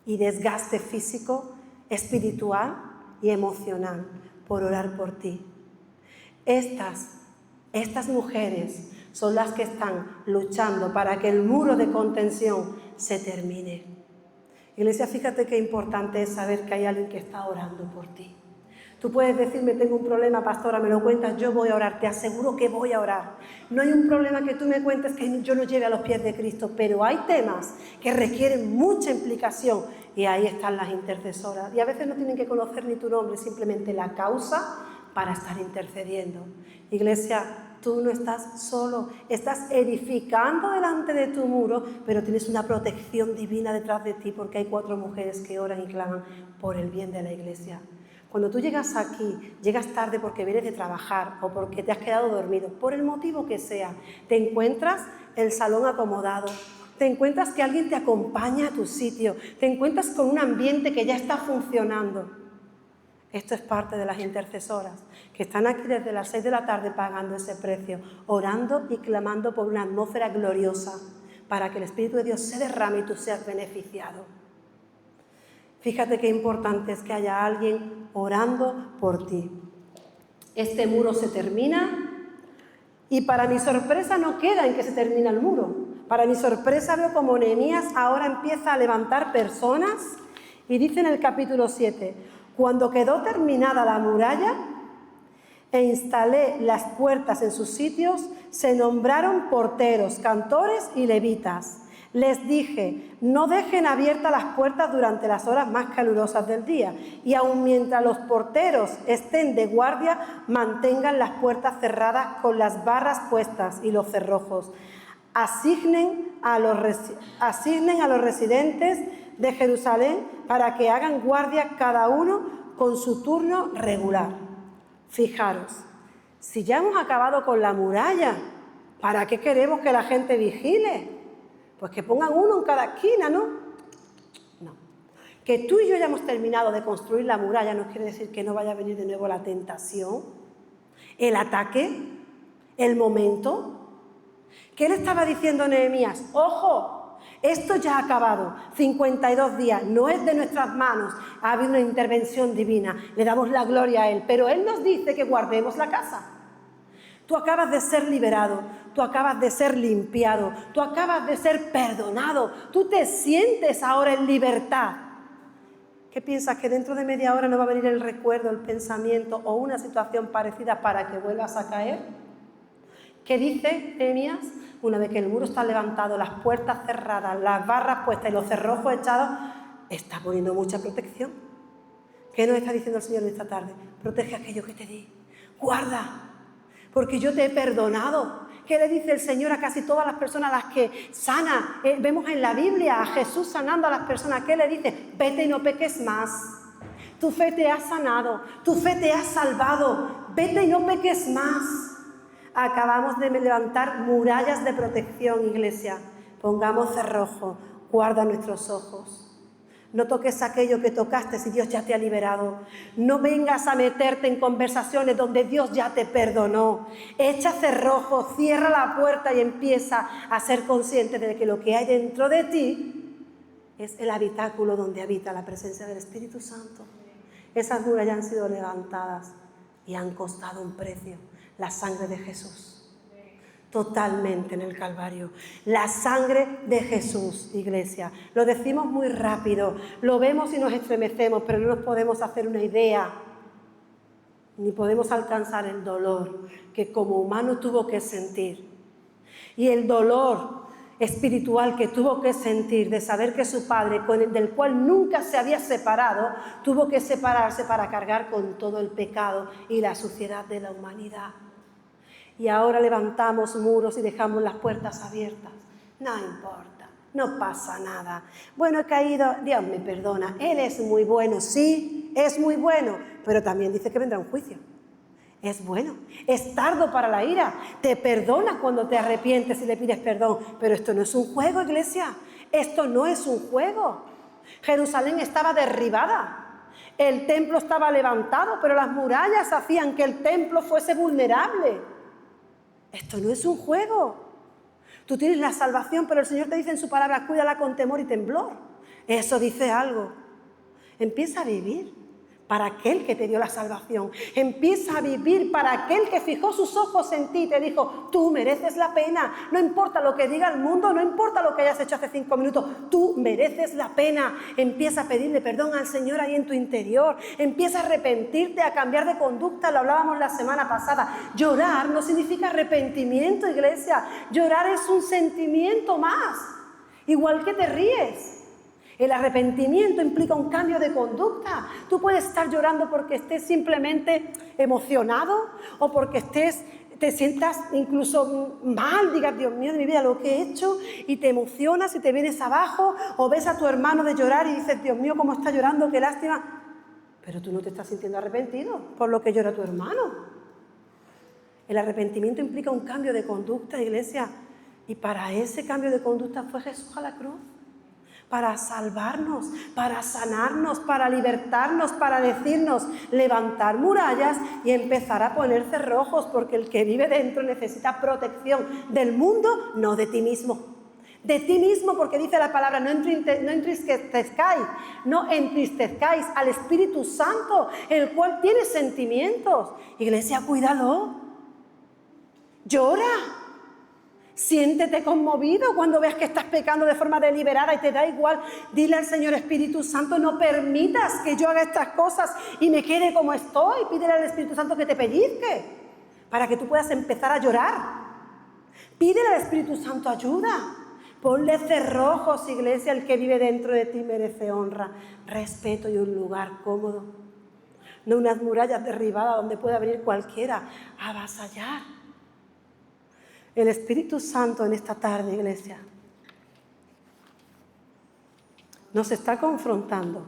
y desgaste físico, espiritual y emocional por orar por ti. Estas mujeres son las que están luchando para que el muro de contención se termine. Iglesia, fíjate qué importante es saber que hay alguien que está orando por ti. Tú puedes decirme, tengo un problema, pastora, me lo cuentas, yo voy a orar, te aseguro que voy a orar. No hay un problema que tú me cuentes que yo no lleve a los pies de Cristo, pero hay temas que requieren mucha implicación y ahí están las intercesoras. Y a veces no tienen que conocer ni tu nombre, simplemente la causa para estar intercediendo. Iglesia, tú no estás solo, estás edificando delante de tu muro, pero tienes una protección divina detrás de ti porque hay 4 mujeres que oran y claman por el bien de la iglesia. Cuando tú llegas aquí, llegas tarde porque vienes de trabajar o porque te has quedado dormido, por el motivo que sea, te encuentras el salón acomodado, te encuentras que alguien te acompaña a tu sitio, te encuentras con un ambiente que ya está funcionando. Esto es parte de las intercesoras, que están aquí desde las 6 de la tarde pagando ese precio, orando y clamando por una atmósfera gloriosa, para que el Espíritu de Dios se derrame y tú seas beneficiado. Fíjate qué importante es que haya alguien orando por ti. Este muro se termina y para mi sorpresa no queda en que se termina el muro. Para mi sorpresa veo como Nehemías ahora empieza a levantar personas y dice en el capítulo 7... Cuando quedó terminada la muralla e instalé las puertas en sus sitios, se nombraron porteros, cantores y levitas. Les dije, no dejen abiertas las puertas durante las horas más calurosas del día, y aun mientras los porteros estén de guardia, mantengan las puertas cerradas con las barras puestas y los cerrojos. Asignen a los residentes de Jerusalén para que hagan guardia cada uno con su turno regular. Fijaros, si ya hemos acabado con la muralla, ¿para qué queremos que la gente vigile? Pues que pongan uno en cada esquina, ¿no? No. Que tú y yo hayamos terminado de construir la muralla no quiere decir que no vaya a venir de nuevo la tentación, el ataque, el momento. ¿Qué le estaba diciendo a Nehemías? ¡Ojo! Esto ya ha acabado. 52 días. No es de nuestras manos. Ha habido una intervención divina. Le damos la gloria a Él. Pero Él nos dice que guardemos la casa. Tú acabas de ser liberado. Tú acabas de ser limpiado. Tú acabas de ser perdonado. Tú te sientes ahora en libertad. ¿Qué piensas? ¿Que dentro de media hora no va a venir el recuerdo, el pensamiento o una situación parecida para que vuelvas a caer? ¿Qué dice Nehemías? Una vez que el muro está levantado, las puertas cerradas, las barras puestas y los cerrojos echados, está poniendo mucha protección. ¿Qué nos está diciendo el Señor esta tarde? Protege aquello que te di. Guarda, porque yo te he perdonado. ¿Qué le dice el Señor a casi todas las personas a las que sana? Vemos en la Biblia a Jesús sanando a las personas. ¿Qué le dice? Vete y no peques más. Tu fe te ha sanado, tu fe te ha salvado. Vete y no peques más. Acabamos de levantar murallas de protección, iglesia. Pongamos cerrojo, guarda nuestros ojos. No toques aquello que tocaste si Dios ya te ha liberado. No vengas a meterte en conversaciones donde Dios ya te perdonó. Echa cerrojo, cierra la puerta y empieza a ser consciente de que lo que hay dentro de ti es el habitáculo donde habita la presencia del Espíritu Santo. Esas murallas han sido levantadas y han costado un precio. La sangre de Jesús, totalmente en el Calvario. La sangre de Jesús, iglesia. Lo decimos muy rápido, lo vemos y nos estremecemos, pero no nos podemos hacer una idea, ni podemos alcanzar el dolor que como humano tuvo que sentir. Y el dolor espiritual que tuvo que sentir de saber que su padre, del cual nunca se había separado, tuvo que separarse para cargar con todo el pecado y la suciedad de la humanidad. Y ahora levantamos muros y dejamos las puertas abiertas. No importa, no pasa nada. Bueno, he caído, Dios me perdona. Él es muy bueno, sí, es muy bueno, pero también dice que vendrá un juicio. Es bueno, es tardo para la ira. Te perdona cuando te arrepientes y le pides perdón. Pero esto no es un juego, iglesia. Esto no es un juego. Jerusalén estaba derribada. El templo estaba levantado, pero las murallas hacían que el templo fuese vulnerable. Esto no es un juego. Tú tienes la salvación, pero el Señor te dice en su palabra, cuídala con temor y temblor. Eso dice algo. Empieza a vivir para aquel que te dio la salvación. Empieza a vivir para aquel que fijó sus ojos en ti y te dijo, tú mereces la pena. No importa lo que diga el mundo, no importa lo que hayas hecho hace 5 minutos, tú mereces la pena. Empieza a pedirle perdón al Señor ahí en tu interior. Empieza a arrepentirte, a cambiar de conducta. Lo hablábamos la semana pasada. Llorar no significa arrepentimiento, iglesia. Llorar es un sentimiento más. Igual que te ríes. El arrepentimiento implica un cambio de conducta. Tú puedes estar llorando porque estés simplemente emocionado o porque te sientas incluso mal, digas, Dios mío de mi vida, lo que he hecho, y te emocionas y te vienes abajo, o ves a tu hermano de llorar y dices, Dios mío, cómo está llorando, qué lástima. Pero tú no te estás sintiendo arrepentido por lo que llora tu hermano. El arrepentimiento implica un cambio de conducta, iglesia, y para ese cambio de conducta fue Jesús a la cruz. Para salvarnos, para sanarnos, para libertarnos, para decirnos, levantar murallas y empezar a poner cerrojos, porque el que vive dentro necesita protección del mundo, no de ti mismo. De ti mismo, porque dice la palabra, no entristezcáis al Espíritu Santo, el cual tiene sentimientos. Iglesia, cuídalo. Llora. Siéntete conmovido cuando veas que estás pecando de forma deliberada y te da igual. Dile al Señor, Espíritu Santo, no permitas que yo haga estas cosas y me quede como estoy. Pídele al Espíritu Santo que te pellizque para que tú puedas empezar a llorar. Pídele al Espíritu Santo ayuda. Ponle cerrojos, iglesia. El que vive dentro de ti merece honra, respeto y un lugar cómodo. No unas murallas derribadas donde pueda venir cualquiera a avasallar. El Espíritu Santo en esta tarde, iglesia, nos está confrontando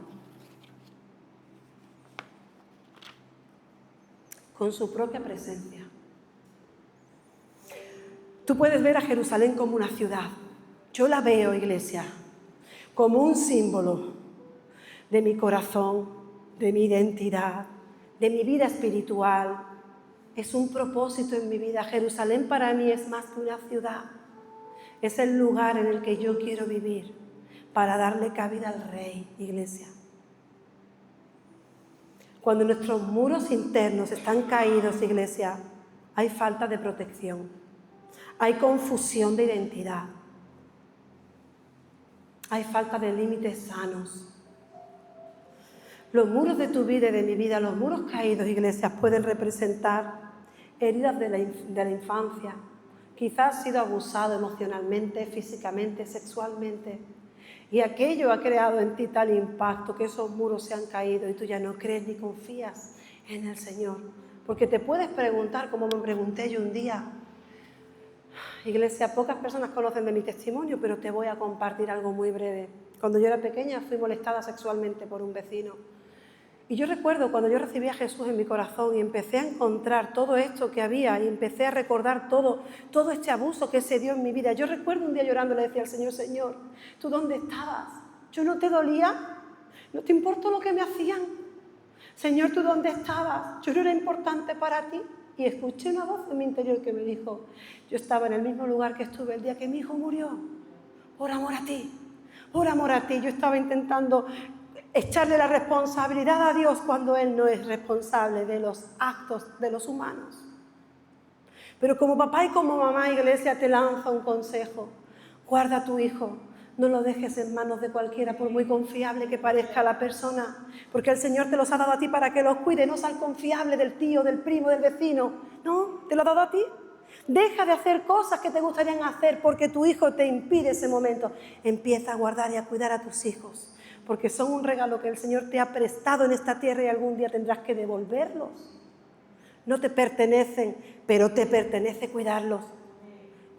con su propia presencia. Tú puedes ver a Jerusalén como una ciudad. Yo la veo, iglesia, como un símbolo de mi corazón, de mi identidad, de mi vida espiritual. Es un propósito en mi vida. Jerusalén para mí es más que una ciudad. Es el lugar en el que yo quiero vivir para darle cabida al Rey, iglesia. Cuando nuestros muros internos están caídos, iglesia, hay falta de protección, hay confusión de identidad, hay falta de límites sanos. Los muros de tu vida y de mi vida, los muros caídos, iglesias, pueden representar heridas de la infancia. Quizás has sido abusado emocionalmente, físicamente, sexualmente. Y aquello ha creado en ti tal impacto que esos muros se han caído y tú ya no crees ni confías en el Señor. Porque te puedes preguntar, como me pregunté yo un día, iglesia, pocas personas conocen de mi testimonio, pero te voy a compartir algo muy breve. Cuando yo era pequeña fui molestada sexualmente por un vecino. Y yo recuerdo cuando yo recibí a Jesús en mi corazón y empecé a encontrar todo esto que había y empecé a recordar todo este abuso que se dio en mi vida. Yo recuerdo un día llorando, le decía al Señor, Señor, ¿tú dónde estabas? ¿Yo no te dolía? ¿No te importó lo que me hacían? Señor, ¿tú dónde estabas? ¿Yo no era importante para ti? Y escuché una voz en mi interior que me dijo, yo estaba en el mismo lugar que estuve el día que mi hijo murió, por amor a ti, por amor a ti. Yo estaba intentando echarle la responsabilidad a Dios cuando Él no es responsable de los actos de los humanos. Pero como papá y como mamá, iglesia, te lanzo un consejo. Guarda a tu hijo, no lo dejes en manos de cualquiera, por muy confiable que parezca la persona, porque el Señor te los ha dado a ti para que los cuide, no seas confiable del tío, del primo, del vecino. No, te lo ha dado a ti. Deja de hacer cosas que te gustarían hacer porque tu hijo te impide ese momento. Empieza a guardar y a cuidar a tus hijos, porque son un regalo que el Señor te ha prestado en esta tierra y algún día tendrás que devolverlos. No te pertenecen, pero te pertenece cuidarlos.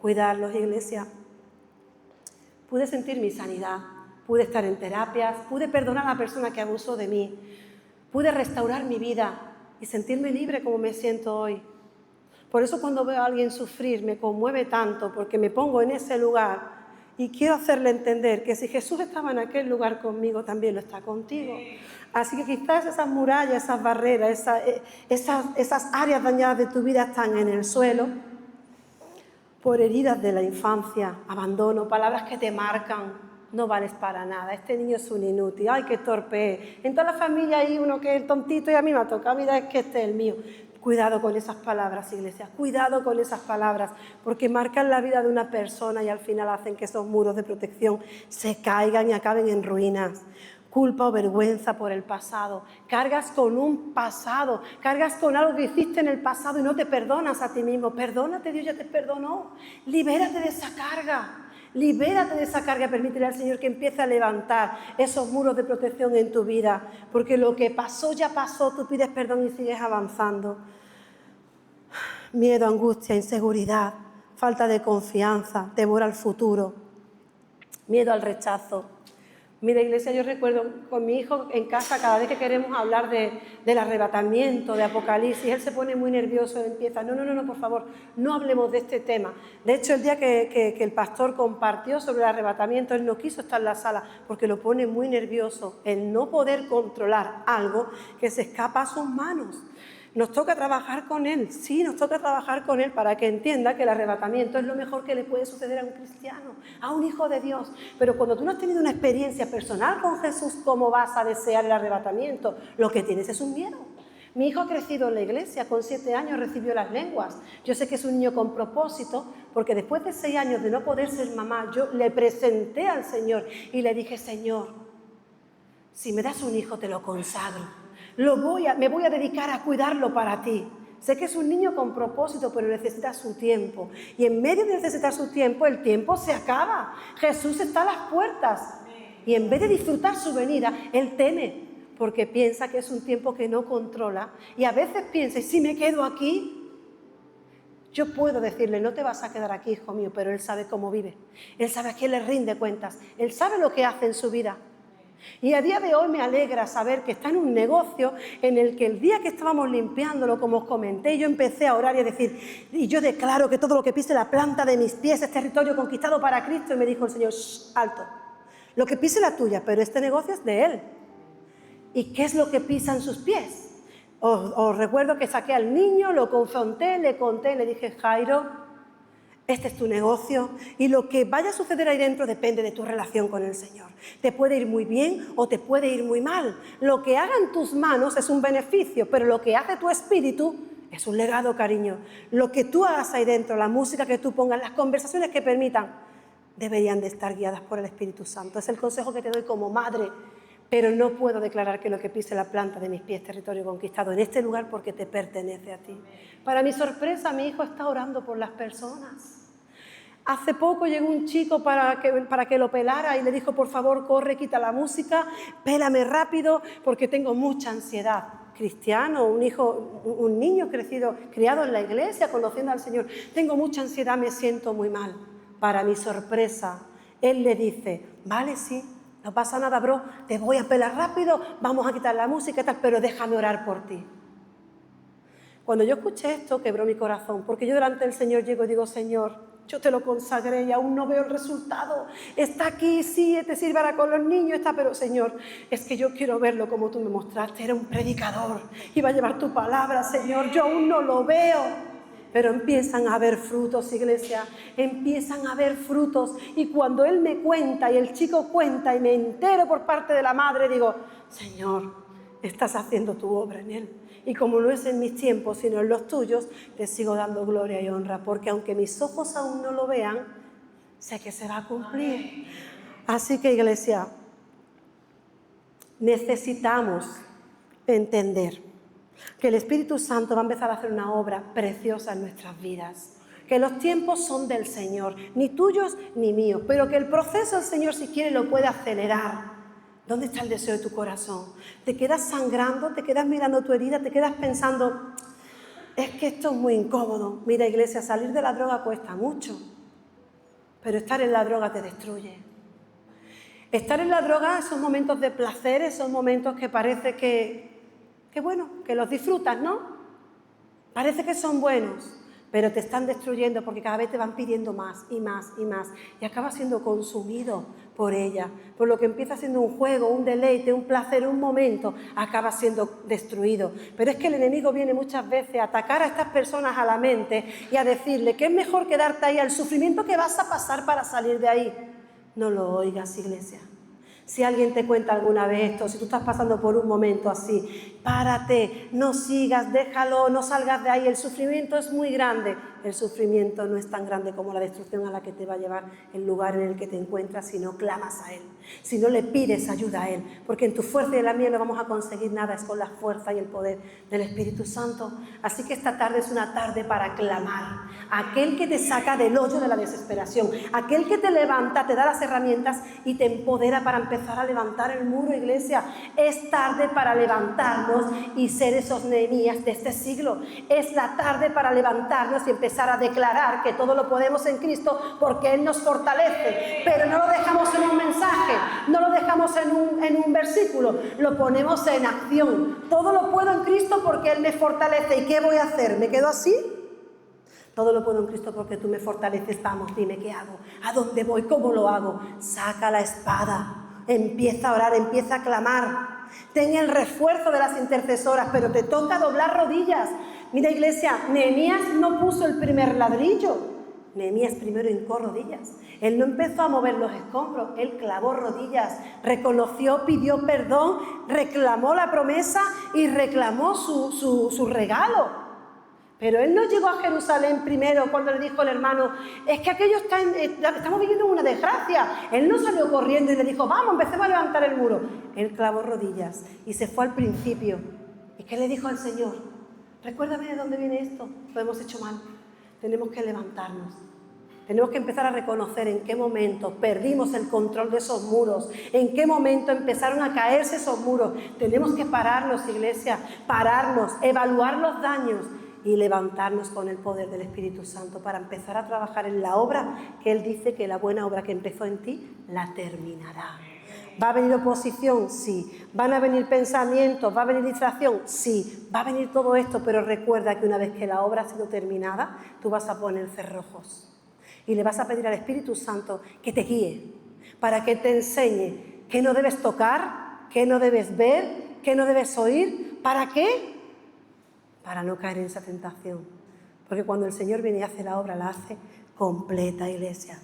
Cuidarlos, iglesia. Pude sentir mi sanidad, pude estar en terapias, pude perdonar a la persona que abusó de mí, pude restaurar mi vida y sentirme libre como me siento hoy. Por eso cuando veo a alguien sufrir me conmueve tanto, porque me pongo en ese lugar y quiero hacerle entender que si Jesús estaba en aquel lugar conmigo, también lo está contigo. Así que quizás esas murallas, esas barreras, esas áreas dañadas de tu vida están en el suelo por heridas de la infancia, abandono, palabras que te marcan. No vales para nada, este niño es un inútil, ay, qué torpe es. En toda la familia hay uno que es tontito y a mí me ha tocado, mira, es que este es el mío. Cuidado con esas palabras, iglesia, cuidado con esas palabras, porque marcan la vida de una persona y al final hacen que esos muros de protección se caigan y acaben en ruinas. Culpa o vergüenza por el pasado. Cargas con un pasado, cargas con algo que hiciste en el pasado y no te perdonas a ti mismo. Perdónate, Dios ya te perdonó. Libérate de esa carga. Libérate de esa carga, permítele al Señor que empiece a levantar esos muros de protección en tu vida, porque lo que pasó ya pasó, tú pides perdón y sigues avanzando. Miedo, angustia, inseguridad, falta de confianza, temor al futuro, miedo al rechazo. Mira, iglesia, yo recuerdo con mi hijo en casa, cada vez que queremos hablar del arrebatamiento, de Apocalipsis, él se pone muy nervioso y empieza, no, por favor, no hablemos de este tema. De hecho, el día que el pastor compartió sobre el arrebatamiento, él no quiso estar en la sala porque lo pone muy nervioso, el no poder controlar algo que se escapa a sus manos. Nos toca trabajar con él, sí, nos toca trabajar con él para que entienda que el arrebatamiento es lo mejor que le puede suceder a un cristiano, a un hijo de Dios. Pero cuando tú no has tenido una experiencia personal con Jesús, ¿cómo vas a desear el arrebatamiento? Lo que tienes es un miedo. Mi hijo ha crecido en la iglesia, con 7 años recibió las lenguas. Yo sé que es un niño con propósito, porque después de 6 años de no poder ser mamá, yo le presenté al Señor y le dije, Señor, si me das un hijo te lo consagro. Me voy a dedicar a cuidarlo para ti. Sé que es un niño con propósito, pero necesita su tiempo. Y en medio de necesitar su tiempo, el tiempo se acaba. Jesús está a las puertas. Y en vez de disfrutar su venida, él teme, porque piensa que es un tiempo que no controla. Y a veces piensa, ¿y si me quedo aquí? Yo puedo decirle, no te vas a quedar aquí, hijo mío, pero él sabe cómo vive. Él sabe a quién le rinde cuentas. Él sabe lo que hace en su vida. Y a día de hoy me alegra saber que está en un negocio en el que el día que estábamos limpiándolo, como os comenté, yo empecé a orar y a decir, y yo declaro que todo lo que pise la planta de mis pies es territorio conquistado para Cristo. Y me dijo el Señor, alto, lo que pise la tuya, pero este negocio es de Él. ¿Y qué es lo que pisan sus pies? Os recuerdo que saqué al niño, lo confronté, le conté, le dije, Jairo, este es tu negocio y lo que vaya a suceder ahí dentro depende de tu relación con el Señor. Te puede ir muy bien o te puede ir muy mal. Lo que hagan tus manos es un beneficio, pero lo que hace tu espíritu es un legado, cariño. Lo que tú hagas ahí dentro, la música que tú pongas, las conversaciones que permitan, deberían de estar guiadas por el Espíritu Santo. Es el consejo que te doy como madre, pero no puedo declarar que lo que pise la planta de mis pies es territorio conquistado en este lugar porque te pertenece a ti. Para mi sorpresa, mi hijo está orando por las personas. Hace poco llegó un chico para que lo pelara y le dijo, por favor, corre, quita la música, pélame rápido porque tengo mucha ansiedad. Cristiano, un niño criado en la iglesia, conociendo al Señor. Tengo mucha ansiedad, me siento muy mal. Para mi sorpresa, él le dice, vale, sí, no pasa nada, bro, te voy a pelar rápido, vamos a quitar la música y tal, pero déjame orar por ti. Cuando yo escuché esto, quebró mi corazón, porque yo delante del Señor llego y digo, Señor, yo te lo consagré y aún no veo el resultado. Está aquí, sí, te sirvará con los niños, está, pero Señor, es que yo quiero verlo como tú me mostraste. Era un predicador, iba a llevar tu palabra, Señor, yo aún no lo veo. Pero empiezan a haber frutos, iglesia, empiezan a haber frutos. Y cuando él me cuenta y el chico cuenta y me entero por parte de la madre, digo, Señor, estás haciendo tu obra en él. Y como no es en mis tiempos, sino en los tuyos, te sigo dando gloria y honra, porque aunque mis ojos aún no lo vean, sé que se va a cumplir. Así que, iglesia, necesitamos entender que el Espíritu Santo va a empezar a hacer una obra preciosa en nuestras vidas, que los tiempos son del Señor, ni tuyos ni míos, pero que el proceso el Señor, si quiere, lo puede acelerar. ¿Dónde está el deseo de tu corazón? ¿Te quedas sangrando? ¿Te quedas mirando tu herida? ¿Te quedas pensando, es que esto es muy incómodo? Mira, iglesia, salir de la droga cuesta mucho, pero estar en la droga te destruye. Estar en la droga, esos momentos de placer, esos momentos que parece que bueno, que los disfrutas, ¿no? Parece que son buenos, pero te están destruyendo porque cada vez te van pidiendo más y más y más y acabas siendo consumido por ella, por lo que empieza siendo un juego, un deleite, un placer, un momento, acaba siendo destruido. Pero es que el enemigo viene muchas veces a atacar a estas personas a la mente y a decirle que es mejor quedarte ahí al sufrimiento que vas a pasar para salir de ahí. No lo oigas, iglesia. Si alguien te cuenta alguna vez esto, si tú estás pasando por un momento así, párate, no sigas, déjalo, no salgas de ahí. El sufrimiento es muy grande. El sufrimiento no es tan grande como la destrucción a la que te va a llevar el lugar en el que te encuentras si no clamas a Él, si no le pides ayuda a Él. Porque en tu fuerza y en la mía no vamos a conseguir nada, es con la fuerza y el poder del Espíritu Santo. Así que esta tarde es una tarde para clamar. Aquel que te saca del hoyo de la desesperación, aquel que te levanta, te da las herramientas y te empodera para empezar a levantar el muro, iglesia. Es tarde para levantarnos y ser esos Nehemías de este siglo. Es la tarde para levantarnos y empezar a declarar que todo lo podemos en Cristo porque Él nos fortalece. Pero no lo dejamos en un mensaje, no lo dejamos en un versículo, lo ponemos en acción. Todo lo puedo en Cristo porque Él me fortalece. ¿Y qué voy a hacer? ¿Me quedo así? Todo lo puedo en Cristo porque tú me fortaleces. Vamos, dime qué hago, a dónde voy, cómo lo hago. Saca la espada, empieza a orar, empieza a clamar. Ten el refuerzo de las intercesoras, pero te toca doblar rodillas. Mira, iglesia, Nehemías no puso el primer ladrillo. Nehemías primero hincó rodillas. Él no empezó a mover los escombros, él clavó rodillas, reconoció, pidió perdón, reclamó la promesa y reclamó su regalo. Pero él no llegó a Jerusalén primero cuando le dijo al hermano, es que aquello estamos viviendo una desgracia. Él no salió corriendo y le dijo, vamos, empecemos a levantar el muro. Él clavó rodillas y se fue al principio. ¿Y qué le dijo al Señor? Recuérdame de dónde viene esto. Lo hemos hecho mal. Tenemos que levantarnos. Tenemos que empezar a reconocer en qué momento perdimos el control de esos muros, en qué momento empezaron a caerse esos muros. Tenemos que pararnos, iglesia, pararnos, evaluar los daños y levantarnos con el poder del Espíritu Santo para empezar a trabajar en la obra que Él dice que la buena obra que empezó en ti la terminará. ¿Va a venir oposición? Sí. ¿Van a venir pensamientos? ¿Va a venir distracción? Sí. Va a venir todo esto, pero recuerda que una vez que la obra ha sido terminada, tú vas a poner cerrojos y le vas a pedir al Espíritu Santo que te guíe, para que te enseñe qué no debes tocar, qué no debes ver, qué no debes oír. ¿Para qué? Para no caer en esa tentación. Porque cuando el Señor viene y hace la obra, la hace completa, iglesia.